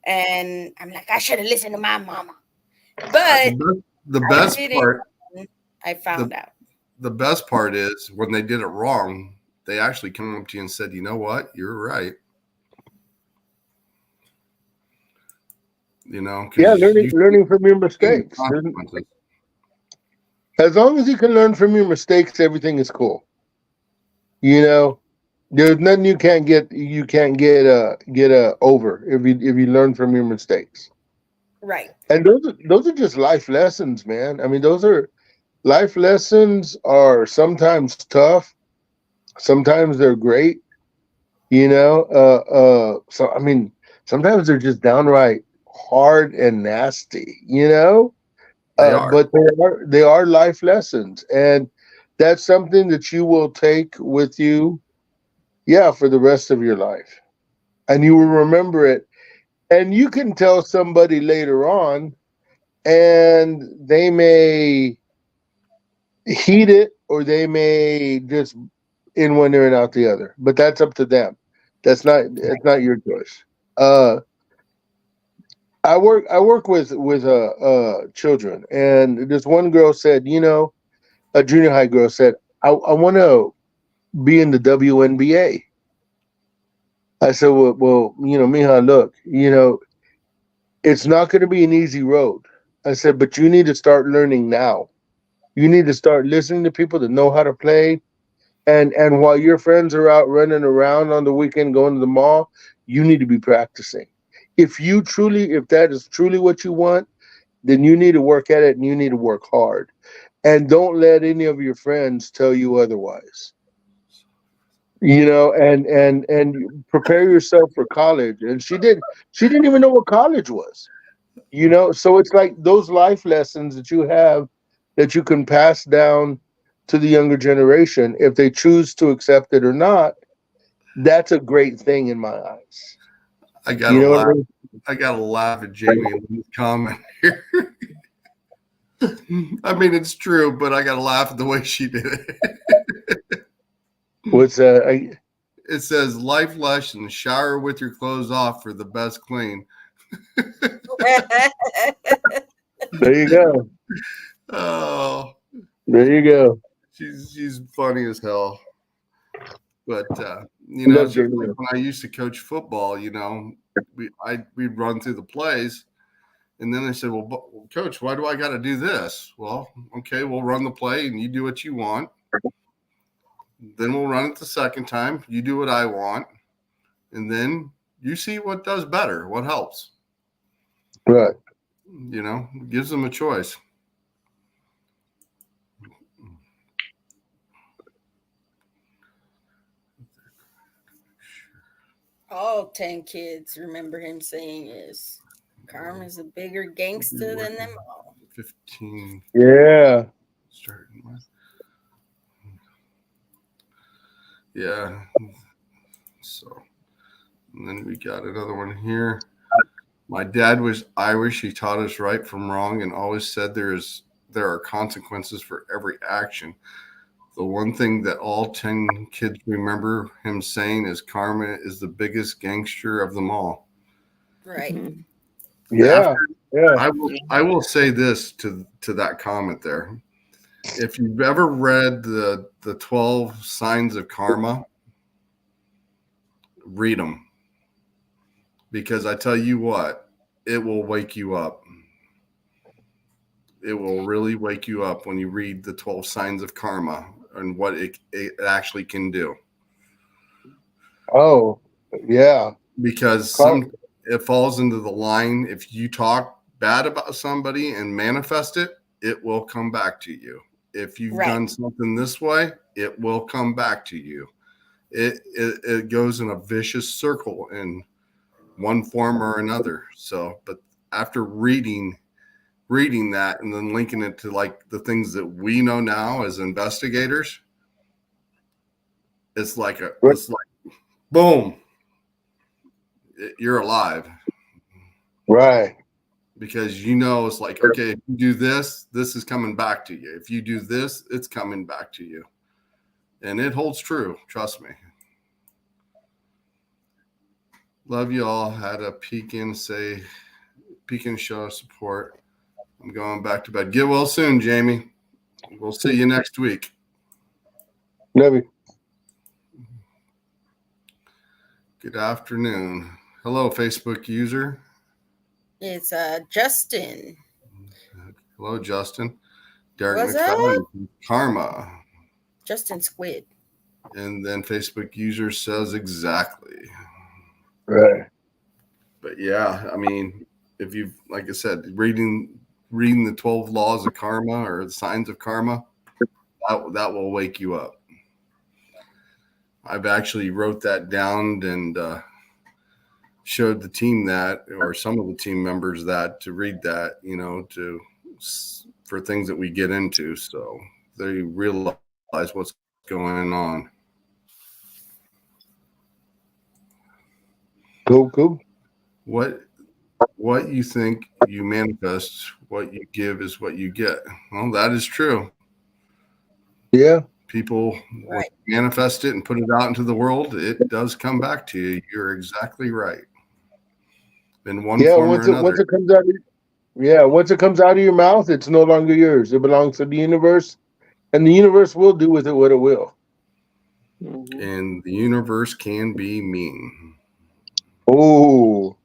Speaker 3: And I'm like, I should have listened to my mama. But
Speaker 1: the best part,
Speaker 3: I found out.
Speaker 1: The best part is when they did it wrong, they actually come up to you and said, you know what? You're right.
Speaker 4: Yeah, learning from your mistakes. As long as you can learn from your mistakes, everything is cool. There's nothing you can't get over if you learn from your mistakes.
Speaker 3: Right.
Speaker 4: And those are just life lessons, man. I mean, those are life lessons. Are sometimes tough, sometimes they're great. So I mean, sometimes they're just downright hard and nasty.
Speaker 1: They are.
Speaker 4: But they are life lessons, and that's something that you will take with you, for the rest of your life, and you will remember it. And you can tell somebody later on, and they may heed it, or they may just in one ear and out the other. But that's up to them. It's not your choice. I work with children, and this one girl said, a junior high girl said, I want to be in the WNBA. I said, well, Mija, look, it's not going to be an easy road. I said, but you need to start learning now. You need to start listening to people that know how to play. And while your friends are out running around on the weekend, going to the mall, you need to be practicing. If that is truly what you want, then you need to work at it, and you need to work hard. And don't let any of your friends tell you otherwise. And prepare yourself for college. And she didn't even know what college was. So it's like those life lessons that you have that you can pass down to the younger generation, if they choose to accept it or not. That's a great thing in my eyes.
Speaker 1: I gotta laugh. I gotta laugh at Jamie's comment here. I mean, it's true, but I gotta laugh at the way she did it.
Speaker 4: What's
Speaker 1: It says life lesson: shower with your clothes off for the best clean.
Speaker 4: There you go.
Speaker 1: Oh,
Speaker 4: There you go.
Speaker 1: she's funny as hell. But
Speaker 4: Love
Speaker 1: just
Speaker 4: Jamie.
Speaker 1: like when I used to coach football, we'd run through the plays, and then they said, "Well, coach, why do I got to do this?" Well, okay, we'll run the play, and you do what you want. Then we'll run it the second time. You do what I want, and then you see what does better, what helps.
Speaker 4: Right.
Speaker 1: Gives them a choice.
Speaker 3: All 10 kids remember him saying is Karma's a bigger gangster than them all.
Speaker 1: 15.
Speaker 4: Yeah.
Speaker 1: Starting with. Yeah. So, and then we got another one here. My dad was Irish. He taught us right from wrong and always said there are consequences for every action. The one thing that all 10 kids remember him saying is karma is the biggest gangster of them all.
Speaker 3: Right.
Speaker 4: Yeah. Yeah.
Speaker 1: I will say this to that comment there. If you've ever read the 12 signs of karma, read them. Because I tell you what, it will wake you up. It will really wake you up when you read the 12 signs of karma and what it actually can do.
Speaker 4: Oh, yeah.
Speaker 1: Because it falls into the line. If you talk bad about somebody and manifest it, it will come back to you. If you've done something this way, it will come back to you. It goes in a vicious circle in one form or another. So, but after reading that and then linking it to like the things that we know now as investigators, it's like boom, you're alive.
Speaker 4: Right.
Speaker 1: Because it's like, okay, if you do this, this is coming back to you. If you do this, it's coming back to you. And it holds true. Trust me. Love you all. Had a peek in show of support. I'm going back to bed. Get well soon, Jamie. We'll see you next week.
Speaker 4: Love you.
Speaker 1: Good afternoon. Hello, Facebook user.
Speaker 3: It's Justin.
Speaker 1: Hello, Justin. Derek
Speaker 3: What's
Speaker 1: McFadden. Karma.
Speaker 3: Justin Squid.
Speaker 1: And then Facebook user says exactly.
Speaker 4: Right.
Speaker 1: But yeah, I mean, if you've, like I said, reading the 12 laws of karma or the signs of karma, that will wake you up. I've actually wrote that down and showed the team that, or some of the team members that, to read that, for things that we get into, so they realize what's going on.
Speaker 4: Cool.
Speaker 1: What you think you manifest, what you give is what you get. Well, that is true.
Speaker 4: Yeah.
Speaker 1: People manifest it and put it out into the world. It does come back to you. You're exactly right. In one form or another.
Speaker 4: Once it comes out of your mouth, it's no longer yours. It belongs to the universe, and the universe will do with it what it will.
Speaker 1: And the universe can be mean.
Speaker 4: Oh,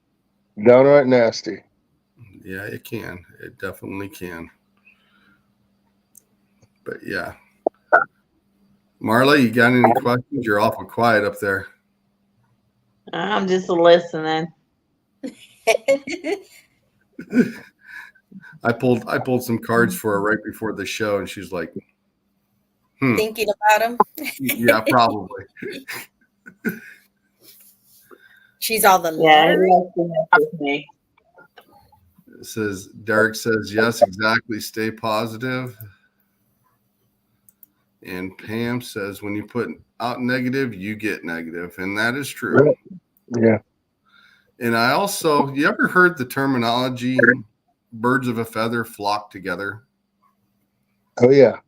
Speaker 4: downright nasty.
Speaker 1: Yeah, it can. It definitely can. But yeah. Marla, you got any questions? You're awful quiet up there.
Speaker 2: I'm just listening.
Speaker 1: I pulled some cards for her right before the show, and she's like,
Speaker 3: Thinking about him.
Speaker 1: Yeah, probably.
Speaker 3: She's all the
Speaker 2: lottery.
Speaker 1: It says Derek says yes, exactly. Stay positive. And Pam says when you put out negative, you get negative, and that is true.
Speaker 4: Yeah.
Speaker 1: And I also, you ever heard the terminology birds of a feather flock together?
Speaker 4: Oh yeah.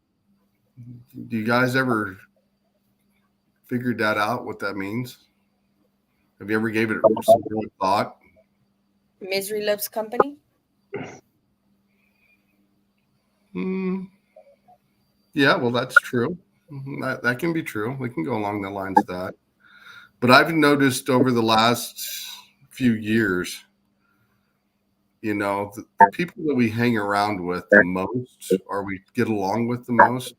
Speaker 1: Do you guys ever figured that out, what that means? Have you ever gave it some real thought?
Speaker 3: Misery loves company.
Speaker 1: Yeah, well, that's true. That can be true. We can go along the lines of that. But I've noticed over the last few years, the people that we hang around with the most, or we get along with the most,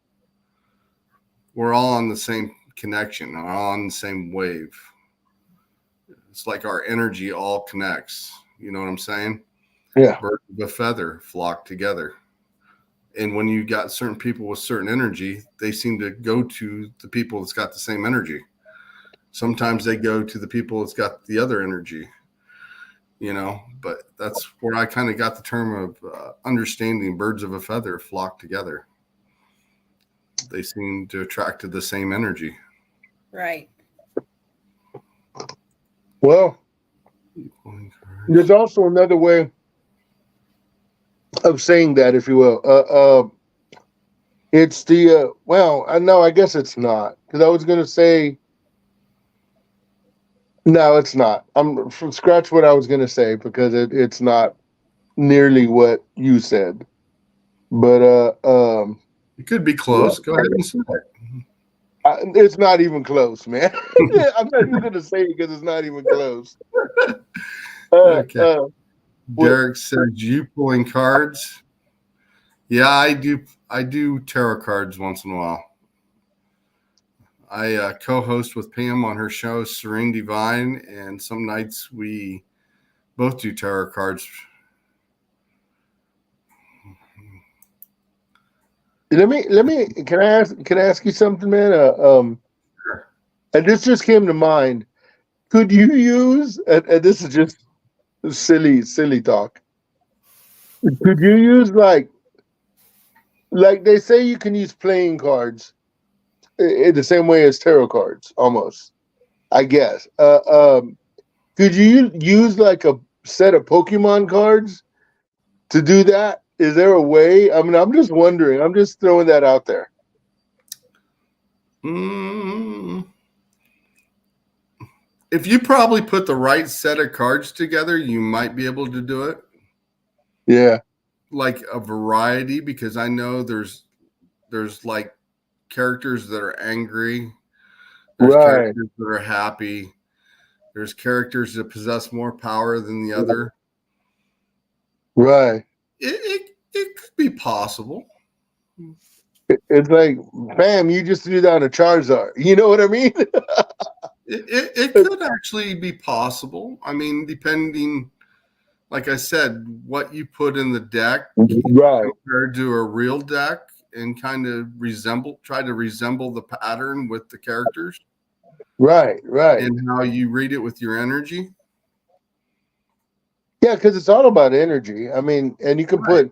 Speaker 1: we're all on the same connection, we're all on the same wave. It's like our energy all connects. You know what I'm saying?
Speaker 4: Yeah.
Speaker 1: Birds of a feather flock together. And when you got certain people with certain energy, they seem to go to the people that's got the same energy. Sometimes they go to the people that's got the other energy, but that's where I kind of got the term of understanding birds of a feather flock together. They seem to attract to the same energy.
Speaker 3: Right.
Speaker 4: Well, there's also another way of saying that, if you will. It's the no, I guess it's not, because I was going to say no, it's not. I'm from scratch what I was going to say, because it's not nearly what you said. But
Speaker 1: it could be close. Go ahead and say it.
Speaker 4: It's not even close, man. I'm not even going to say it because it's not even close.
Speaker 1: Okay. Derek says, you pulling cards? Yeah, I do. I do tarot cards once in a while. I co-host with Pam on her show, Serene Divine, and some nights we both do tarot cards.
Speaker 4: Let me. Can I ask you something, man?
Speaker 1: Sure.
Speaker 4: And this just came to mind. Could you use? And this is just silly talk. Could you use like they say you can use playing cards in the same way as tarot cards, almost? I guess. Could you use like a set of Pokemon cards to do that? Is there a way? I mean, I'm just wondering. I'm just throwing that out there.
Speaker 1: If you probably put the right set of cards together, you might be able to do it.
Speaker 4: Yeah.
Speaker 1: Like a variety, because I know there's like characters that are angry. There's characters that are happy. There's characters that possess more power than the other.
Speaker 4: Right.
Speaker 1: It could be possible.
Speaker 4: It's like, bam, you just threw down a Charizard. You know what I mean?
Speaker 1: It could actually be possible. I mean, depending, like I said, what you put in the deck compared to a real deck, and kind of try to resemble the pattern with the characters.
Speaker 4: Right.
Speaker 1: And how you read it with your energy.
Speaker 4: Yeah, because it's all about energy. I mean, and you can put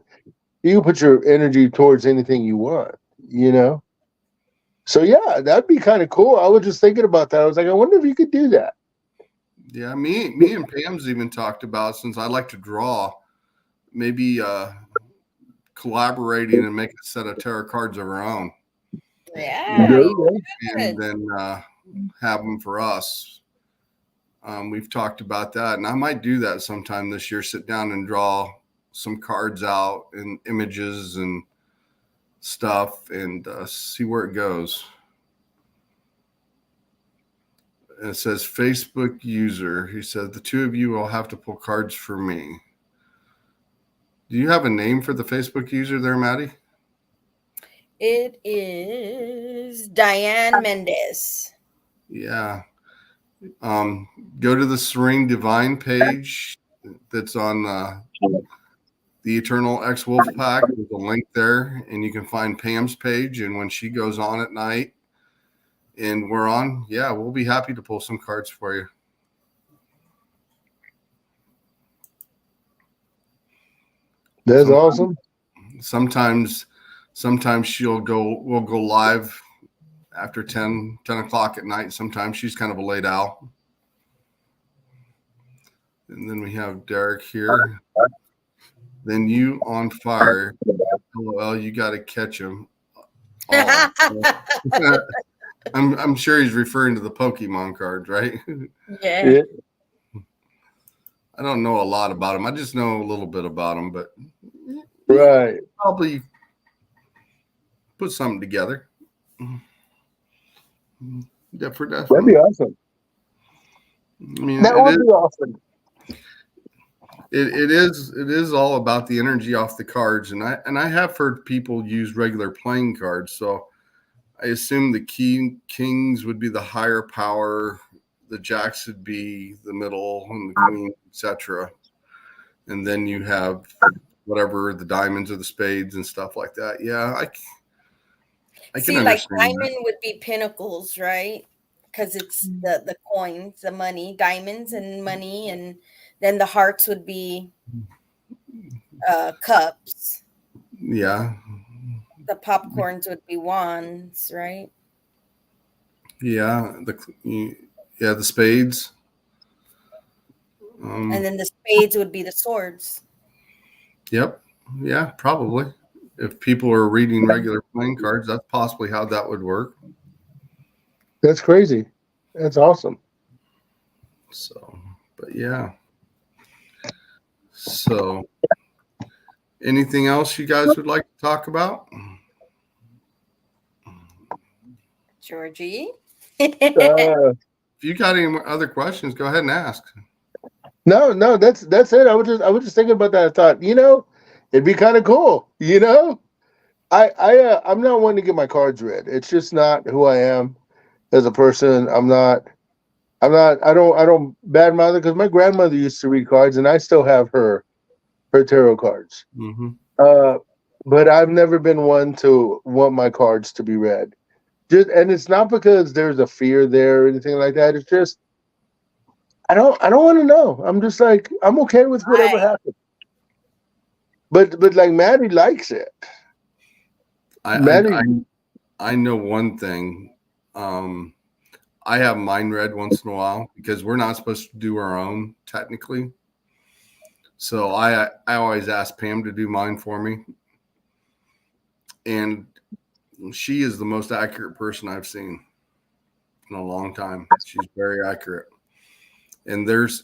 Speaker 4: your energy towards anything you want, So yeah, that'd be kind of cool. I was just thinking about that. I was like, I wonder if you could do that.
Speaker 1: Yeah, me and Pam's even talked about, since I like to draw, maybe collaborating and make a set of tarot cards of our own.
Speaker 3: Yeah.
Speaker 1: And then have them for us. We've talked about that, and I might do that sometime this year. Sit down and draw some cards out and images and stuff, and see where it goes. And it says Facebook user. He said, the two of you will have to pull cards for me. Do you have a name for the Facebook user there, Maddie?
Speaker 3: It is Diane Mendez.
Speaker 1: Yeah. Go to the Serene Divine page that's on the Eternal X Wolf Pack. There's a link there, and you can find Pam's page. And when she goes on at night and we're on, we'll be happy to pull some cards for you.
Speaker 4: That's awesome.
Speaker 1: Sometimes we'll go live after 10 o'clock at night. Sometimes she's kind of a late owl. And then we have Derek here. Then you on fire. LOL, you got to catch him. Oh. I'm sure he's referring to the Pokemon cards, right?
Speaker 3: Yeah.
Speaker 1: I don't know a lot about them. I just know a little bit about them, but
Speaker 4: Right.
Speaker 1: probably put something together.
Speaker 4: That'd
Speaker 1: Definitely.
Speaker 4: be awesome.
Speaker 1: I mean,
Speaker 4: That would be awesome.
Speaker 1: it is all about the energy off the cards, and I have heard people use regular playing cards, so I assume the kings would be the higher power, the jacks would be the middle, and the queen, etc. And then you have whatever the diamonds or the spades and stuff like that. Yeah, I can
Speaker 3: See, like
Speaker 1: understand
Speaker 3: diamond
Speaker 1: that.
Speaker 3: would be pinnacles, right? Because it's the coins, the money, diamonds and money, and then the hearts would be cups.
Speaker 1: Yeah,
Speaker 3: The popcorns would be wands, right?
Speaker 1: yeah, the spades.
Speaker 3: And then the spades would be the swords.
Speaker 1: Yep. Yeah, probably. If people are reading regular playing cards, that's possibly how that would work.
Speaker 4: That's crazy. That's awesome.
Speaker 1: So, but yeah. So, anything else you guys would like to talk about?
Speaker 3: Georgie.
Speaker 1: If you got any other questions, go ahead and ask.
Speaker 4: No, that's it. I was just thinking about that. I thought, it'd be kind of cool. I'm not one to get my cards read. It's just not who I am as a person. I don't badmouth it because my grandmother used to read cards, and I still have her tarot cards.
Speaker 1: Mm-hmm.
Speaker 4: But I've never been one to want my cards to be read. And it's not because there's a fear there or anything like that. It's just I don't want to know. I'm just like I'm okay with whatever happens. But like Maddie likes it.
Speaker 1: I know one thing. I have mine read once in a while because we're not supposed to do our own technically. So I always ask Pam to do mine for me. And she is the most accurate person I've seen in a long time. She's very accurate. And there's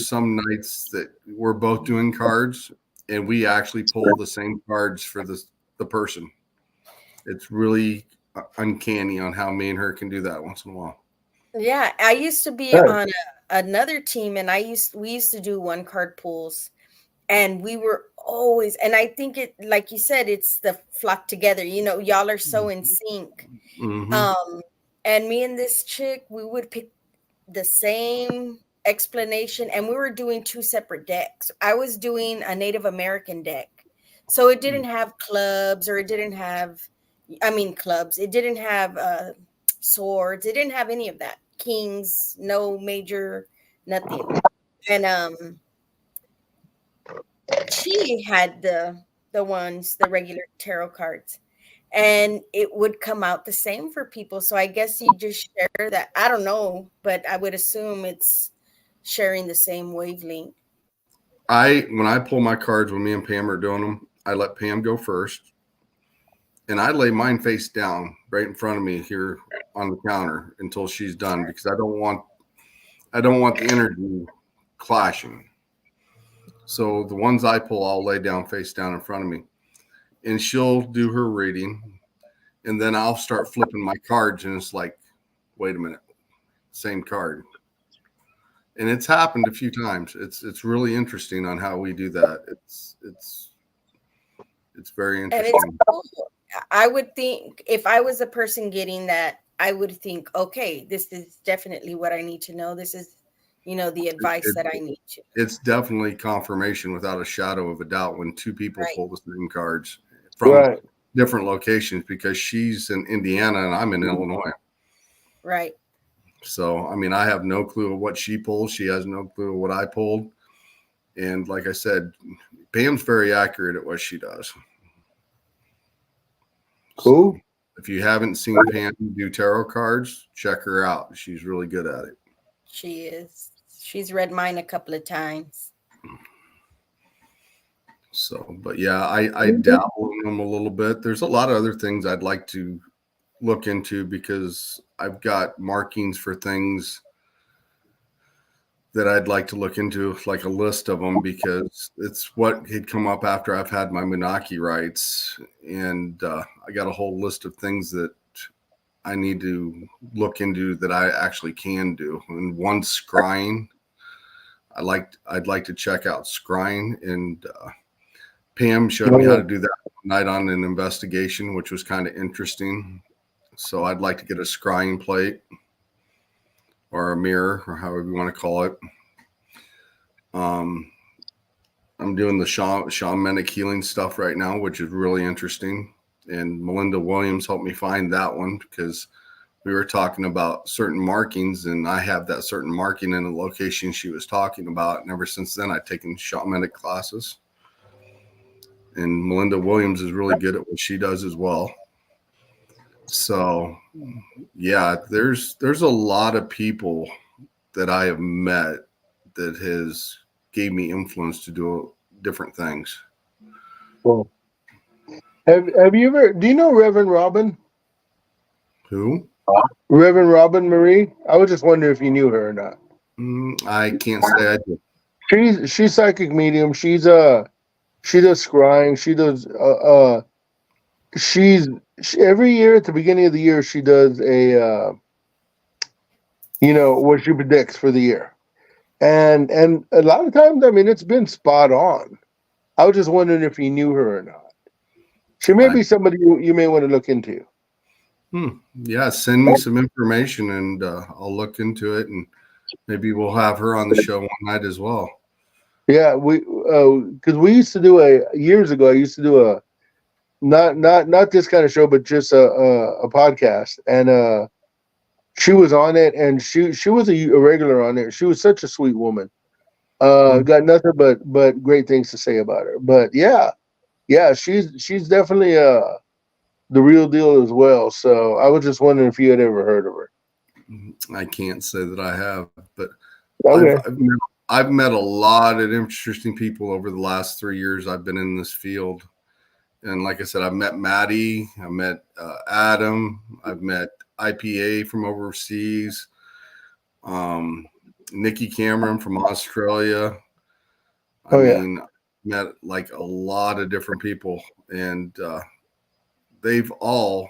Speaker 1: some nights that we're both doing cards and we actually pull the same cards for the person. It's really uncanny on how me and her can do that once in a while.
Speaker 3: Yeah, I used to be on another team, and we used to do one card pulls, and we were always, and I think it, like you said, it's the flock together. Y'all are so in sync.
Speaker 1: Mm-hmm.
Speaker 3: And me and this chick, we would pick the same explanation, and we were doing two separate decks. I was doing a Native American deck, so it didn't have clubs, or it didn't have, clubs. It didn't have swords. It didn't have any of that. Kings, no major, nothing. And she had the regular tarot cards, and it would come out the same for people. So I guess you just share that. I don't know, but I would assume it's sharing the same wavelength.
Speaker 1: When I pull my cards, when me and Pam are doing them, I let Pam go first. And I lay mine face down right in front of me here on the counter until she's done because I don't want the energy clashing. So the ones I pull, I'll lay down face down in front of me. And she'll do her reading. And then I'll start flipping my cards and it's like, wait a minute, same card. And it's happened a few times. It's really interesting on how we do that. It's very interesting.
Speaker 3: And it's cool. I would think if I was a person getting that, I would think, okay, this is definitely what I need to know. This is, the advice that I need to.
Speaker 1: It's definitely confirmation without a shadow of a doubt when two people pull the same cards from different locations because she's in Indiana and I'm in Illinois.
Speaker 3: Right.
Speaker 1: So, I have no clue of what she pulled. She has no clue of what I pulled. And like I said, Pam's very accurate at what she does.
Speaker 4: Cool.
Speaker 1: So if you haven't seen Pam do tarot cards, check her out. She's really good at it.
Speaker 3: She is. She's read mine a couple of times.
Speaker 1: So, but yeah, I dabble in them a little bit. There's a lot of other things I'd like to look into because I've got markings for things that I'd like to look into, like a list of them, because it's what had come up after I've had my Munaki rights. And I got a whole list of things that I need to look into that I actually can do. And one, scrying. I'd like to check out scrying, and Pam showed me how to do that one night on an investigation, which was kind of interesting. So I'd like to get a scrying plate or a mirror, or however you want to call it. I'm doing the shamanic healing stuff right now, which is really interesting. And Melinda Williams helped me find that one, because we were talking about certain markings, and I have that certain marking in the location she was talking about. And ever since then, I've taken shamanic classes. And Melinda Williams is really good at what she does as well. So, yeah, there's a lot of people that I have met that has gave me influence to do different things.
Speaker 4: Well, have you ever? Do you know Reverend Robin?
Speaker 1: Who?
Speaker 4: Reverend Robin Marie. I was just wondering if you knew her or not.
Speaker 1: I can't say I do.
Speaker 4: She's psychic medium. She does scrying. She does every year at the beginning of the year she does a what she predicts for the year, and a lot of times, I mean, it's been spot on. I was just wondering if you knew her or not. She may be somebody you may want to look into.
Speaker 1: Yeah, send me some information, and I'll look into it, and maybe we'll have her on the show one night as well.
Speaker 4: Yeah, because we used to do years ago. I used to do a not this kind of show, but just a podcast, and she was on it, and she was a regular on it. She was such a sweet woman. Got nothing but great things to say about her. But yeah, she's definitely the real deal as well. So I was just wondering if you had ever heard of her.
Speaker 1: I can't say that I have, but
Speaker 4: Okay.
Speaker 1: I've met a lot of interesting people over the last 3 years I've been in this field. And like I said, I've met Maddie, I met Adam, I've met IPA from overseas, Nikki Cameron from Australia. I mean, met like a lot of different people, and they've all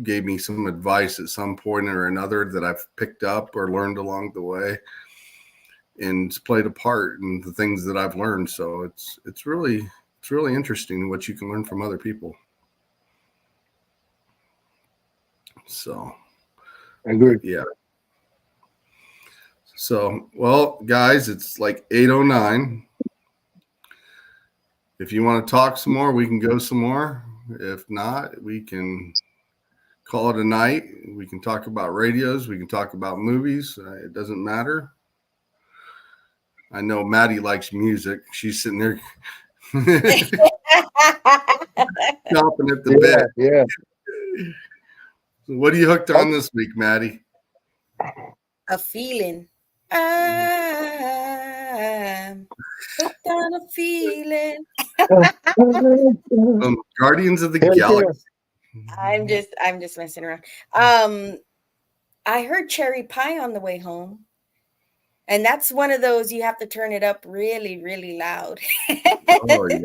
Speaker 1: gave me some advice at some point or another that I've picked up or learned along the way, and it's played a part in the things that I've learned. So it's really interesting what you can learn from other people. So
Speaker 4: I agree.
Speaker 1: Yeah. So, well, guys, it's like 8:09. If you want to talk some more, we can go some more. If not, we can call it a night. We can talk about radios. We can talk about movies. It doesn't matter. I know Maddie likes music. She's sitting there chomping at the bit.
Speaker 4: Yeah.
Speaker 1: So what are you hooked on this week, Maddie?
Speaker 3: A feeling. I'm hooked on a feeling.
Speaker 1: Guardians of the Galaxy.
Speaker 3: I'm just messing around. I heard Cherry Pie on the way home. And that's one of those you have to turn it up really, really loud.
Speaker 1: Oh, yeah.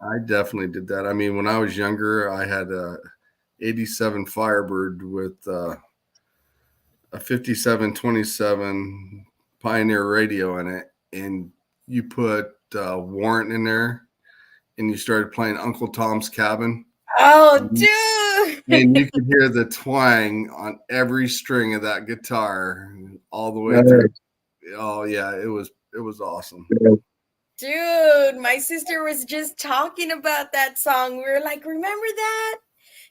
Speaker 1: I definitely did that. I mean, when I was younger, I had a 87 Firebird with a 5727 Pioneer radio in it. And you put Warrant in there, and you started playing Uncle Tom's Cabin.
Speaker 3: Oh, dude.
Speaker 1: And you could hear the twang on every string of that guitar all the way through. Oh yeah, it was awesome.
Speaker 3: Dude, my sister was just talking about that song. We were like, remember that?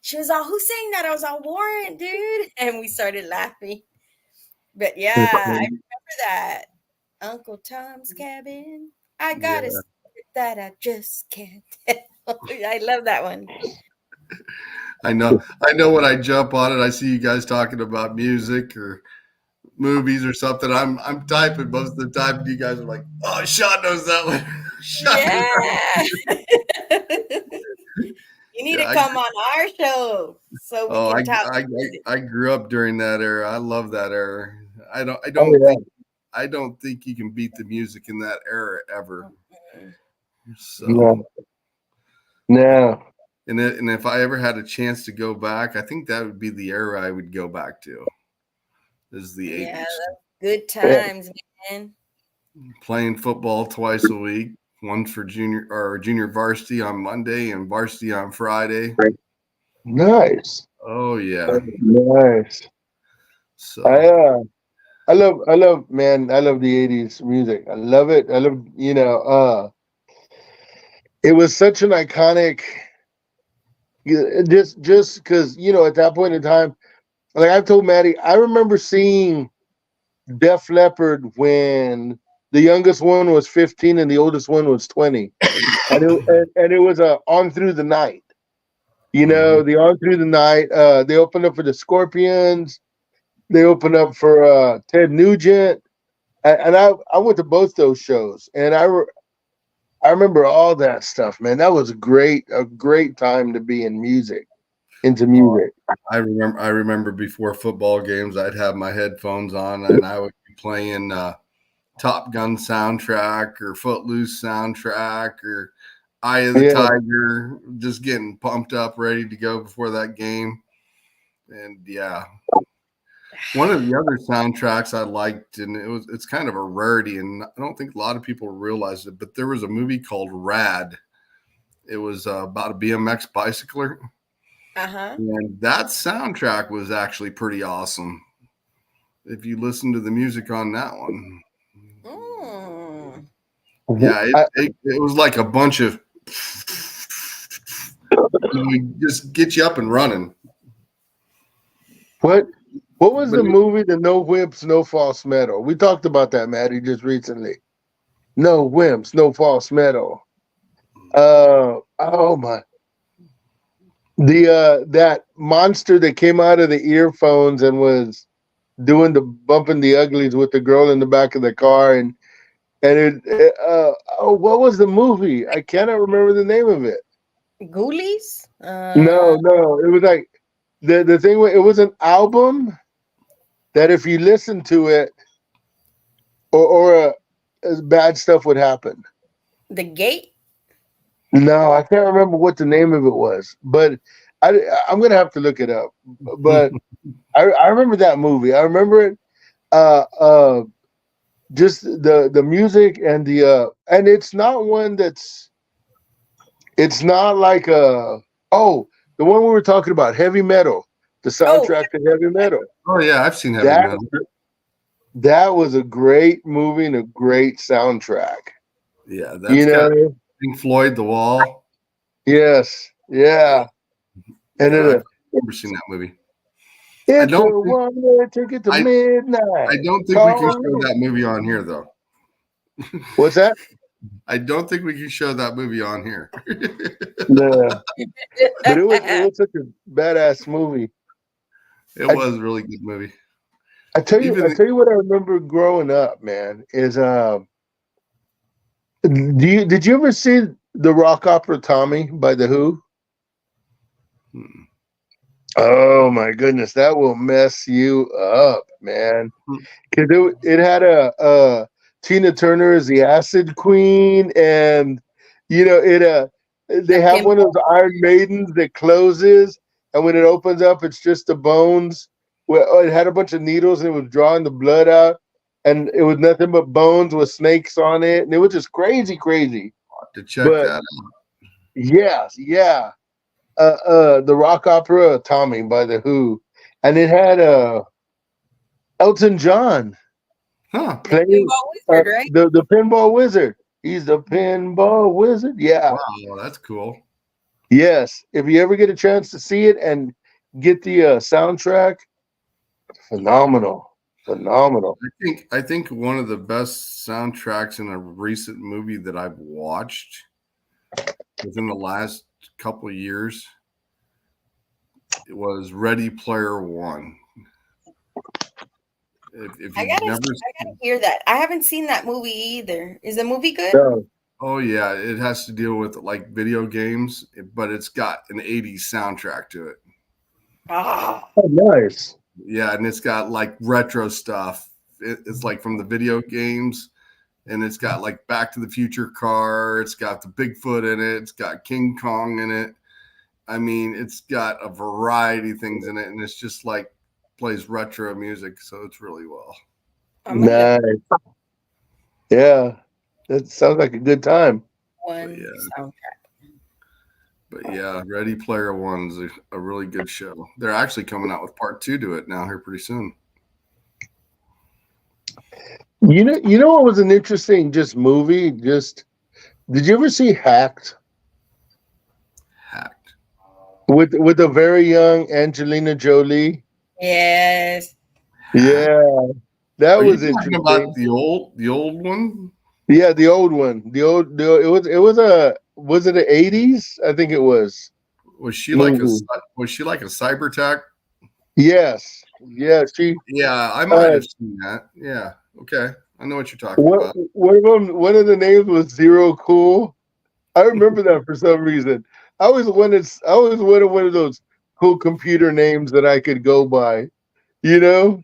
Speaker 3: She was all, who sang that? I was all, Warrant, dude. And we started laughing. But yeah, I remember that. Uncle Tom's Cabin. I got a secret that I just can't tell. I love that one.
Speaker 1: I know when I jump on it, I see you guys talking about music or movies or something. I'm typing most of the time, and you guys are like, "Oh, Sean knows that one."
Speaker 3: You need to come on our show so we can talk.
Speaker 1: I grew up during that era. I love that era. I don't I don't think you can beat the music in that era ever. So,
Speaker 4: No.
Speaker 1: and if I ever had a chance to go back, I think that would be the era I would go back to. Is the 80s.
Speaker 3: Yeah, good times, man.
Speaker 1: Playing football twice a week, one for junior varsity on Monday and varsity on Friday.
Speaker 4: Nice.
Speaker 1: Oh yeah.
Speaker 4: Nice.
Speaker 1: So
Speaker 4: I love the 80s music. I love it. I love, it was such an iconic, just because, at that point in time, like I've told Maddie, I remember seeing Def Leppard when the youngest one was 15 and the oldest one was 20. And it was On Through the Night. The On Through the Night. They opened up for the Scorpions. They opened up for Ted Nugent. And I went to both those shows. And I remember all that stuff, man. That was a great time to be into music.
Speaker 1: I remember before football games, I'd have my headphones on and I would be playing Top Gun soundtrack or Footloose soundtrack or Eye of the Tiger, just getting pumped up, ready to go before that game. And yeah, one of the other soundtracks I liked, and it's kind of a rarity, and I don't think a lot of people realize it, but there was a movie called Rad. It was about a BMX bicycler. And that soundtrack was actually pretty awesome. If you listen to the music on that one. Yeah, it was like a bunch of just get you up and running.
Speaker 4: What was the movie, the No Wimps, No False Metal? We talked about that, Maddie, just recently. No Wimps, No False Metal. Oh my. That monster that came out of the earphones and was doing the bumping the uglies with the girl in the back of the car, and what was the movie? I cannot remember the name of it.
Speaker 3: Ghoulies?
Speaker 4: No, it was like the thing. It was an album that if you listen to it, or bad stuff would happen.
Speaker 3: The Gate?
Speaker 4: No, I can't remember what the name of it was, but I'm gonna have to look it up. But I remember that movie. I remember it. Just the music and and it's not one that's. It's not like the one we were talking about, Heavy Metal, the soundtrack to Heavy Metal.
Speaker 1: Oh yeah, I've seen Heavy Metal.
Speaker 4: That was a great movie and a great soundtrack.
Speaker 1: Yeah, that's got Pink Floyd, The Wall.
Speaker 4: Yes, yeah. And
Speaker 1: I've never seen that movie.
Speaker 4: It's a one-way ticket to midnight.
Speaker 1: I don't think we can show that movie on here, though.
Speaker 4: What's that?
Speaker 1: I don't think we can show that movie on here.
Speaker 4: No. But it was such a badass movie.
Speaker 1: It was a really good movie.
Speaker 4: I tell you what I remember growing up, man, is did you ever see the rock opera Tommy by The Who? Oh my goodness, that will mess you up, man. Because it had a Tina Turner as the Acid Queen, and they have one of those Iron Maidens that closes, and when it opens up, it's just the bones. Well, it had a bunch of needles, and it was drawing the blood out, and it was nothing but bones with snakes on it, and it was just crazy.
Speaker 1: To check that out.
Speaker 4: Yes, yeah. The rock opera Tommy by The Who, and it had Elton John playing
Speaker 3: Wizard, right?
Speaker 4: the pinball wizard. He's the pinball wizard. Yeah.
Speaker 1: Wow, that's cool.
Speaker 4: Yes. If you ever get a chance to see it and get the soundtrack, phenomenal.
Speaker 1: I think one of the best soundtracks in a recent movie that I've watched within the last couple of years, it was Ready Player One. If
Speaker 3: I gotta hear that. I haven't seen that movie either. Is the movie good?
Speaker 4: No.
Speaker 1: Oh yeah, it has to deal with like video games, but it's got an 80s soundtrack to it.
Speaker 3: Oh,
Speaker 4: nice.
Speaker 1: Yeah, and it's got like retro stuff it's like from the video games, and it's got like Back to the Future car. It's got the Bigfoot in it. It's got King Kong in it. I mean, it's got a variety of things in it, and it's just like plays retro music, so it's really well.
Speaker 4: Nice. Yeah, that sounds like a good time.
Speaker 3: One soundtrack.
Speaker 1: But yeah, Ready Player One's a really good show. They're actually coming out with part 2 to it now here pretty soon.
Speaker 4: You know what was an interesting movie? Did you ever see Hacked?
Speaker 1: Hacked.
Speaker 4: With a very young Angelina Jolie?
Speaker 3: Yes.
Speaker 4: Yeah. That
Speaker 1: Are
Speaker 4: was
Speaker 1: you talking
Speaker 4: interesting.
Speaker 1: about the old one?
Speaker 4: Yeah, the old one. Was it the 80s? I think it was.
Speaker 1: Was she like
Speaker 4: movie.
Speaker 1: a cyber tech?
Speaker 4: Yes. Yeah, she
Speaker 1: Yeah, I might have seen that. Yeah. Okay. I know what you're talking about.
Speaker 4: one of the names was Zero Cool. I remember that for some reason. I always wanted one of those cool computer names that I could go by. You know?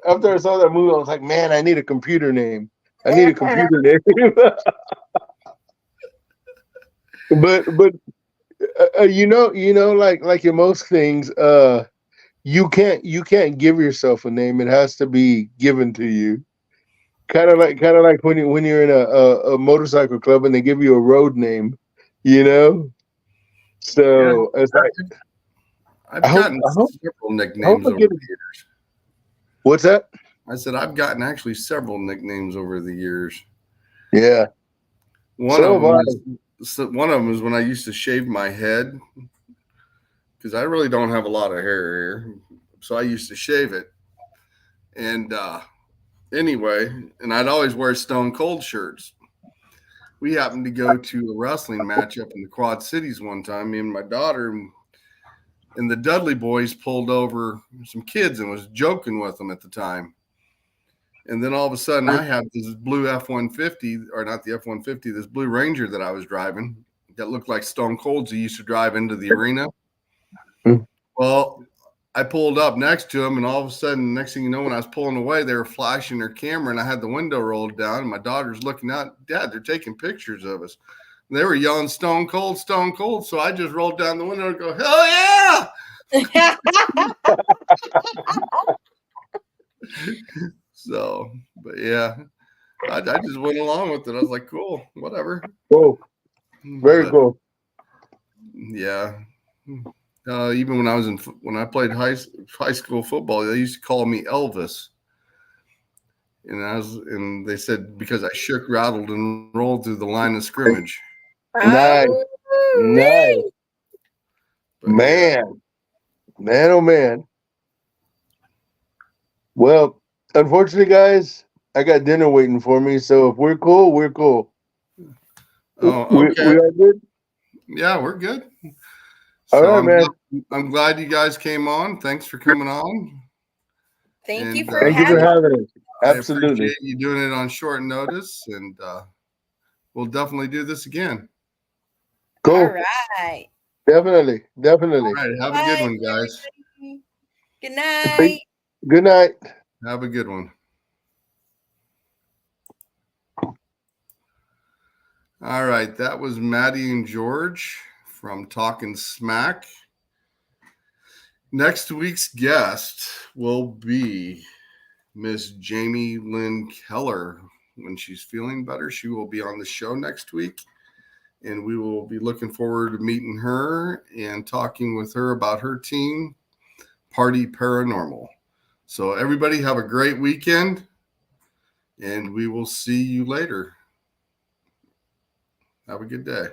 Speaker 4: After I saw that movie, I was like, man, I need a computer name. I need a computer name. but like in most things, you can't give yourself a name. It has to be given to you. Kind of like when you're in a motorcycle club and they give you a road name, you know. So it's like
Speaker 1: I've gotten several nicknames over the years.
Speaker 4: What's that?
Speaker 1: I said I've gotten actually several nicknames over the years.
Speaker 4: Yeah.
Speaker 1: One of them is when I used to shave my head, because I really don't have a lot of hair here, so I used to shave it. And anyway, and I'd always wear Stone Cold shirts. We happened to go to a wrestling match up in the Quad Cities one time, me and my daughter, and the Dudley boys pulled over some kids and was joking with them at the time. And then all of a sudden I had this blue F-150, or not the F-150, this Blue Ranger that I was driving that looked like Stone Cold's he used to drive into the arena. Well, I pulled up next to him, and all of a sudden, next thing you know, when I was pulling away, they were flashing their camera, and I had the window rolled down, and my daughter's looking out. Dad, they're taking pictures of us. And they were yelling Stone Cold, Stone Cold. So I just rolled down the window and go, hell yeah! So, but yeah, I just went along with it. I was like, cool, whatever.
Speaker 4: Cool. Very cool.
Speaker 1: Yeah. Even when I played high school football, they used to call me Elvis. And they said because I shook, rattled, and rolled through the line of scrimmage.
Speaker 4: Nice.
Speaker 1: But
Speaker 4: man, oh man. Well, unfortunately, guys, I got dinner waiting for me. So if we're cool, we're cool.
Speaker 1: Oh, okay.
Speaker 4: We are good.
Speaker 1: Yeah, we're good.
Speaker 4: All right, man.
Speaker 1: I'm glad you guys came on. Thanks for coming on.
Speaker 3: Thank you for
Speaker 4: having us. Absolutely.
Speaker 1: I appreciate you doing it on short notice, and we'll definitely do this again.
Speaker 4: Cool.
Speaker 3: All right.
Speaker 4: Definitely.
Speaker 1: All right. Have a good one, guys.
Speaker 3: Good night.
Speaker 4: Good night.
Speaker 1: Have a good one. All right. That was Maddy and George from Talking Smack. Next week's guest will be Miss Jamie Lynn Keller. When she's feeling better, she will be on the show next week, and we will be looking forward to meeting her and talking with her about her team, Party Paranormal. So everybody have a great weekend, and we will see you later. Have a good day.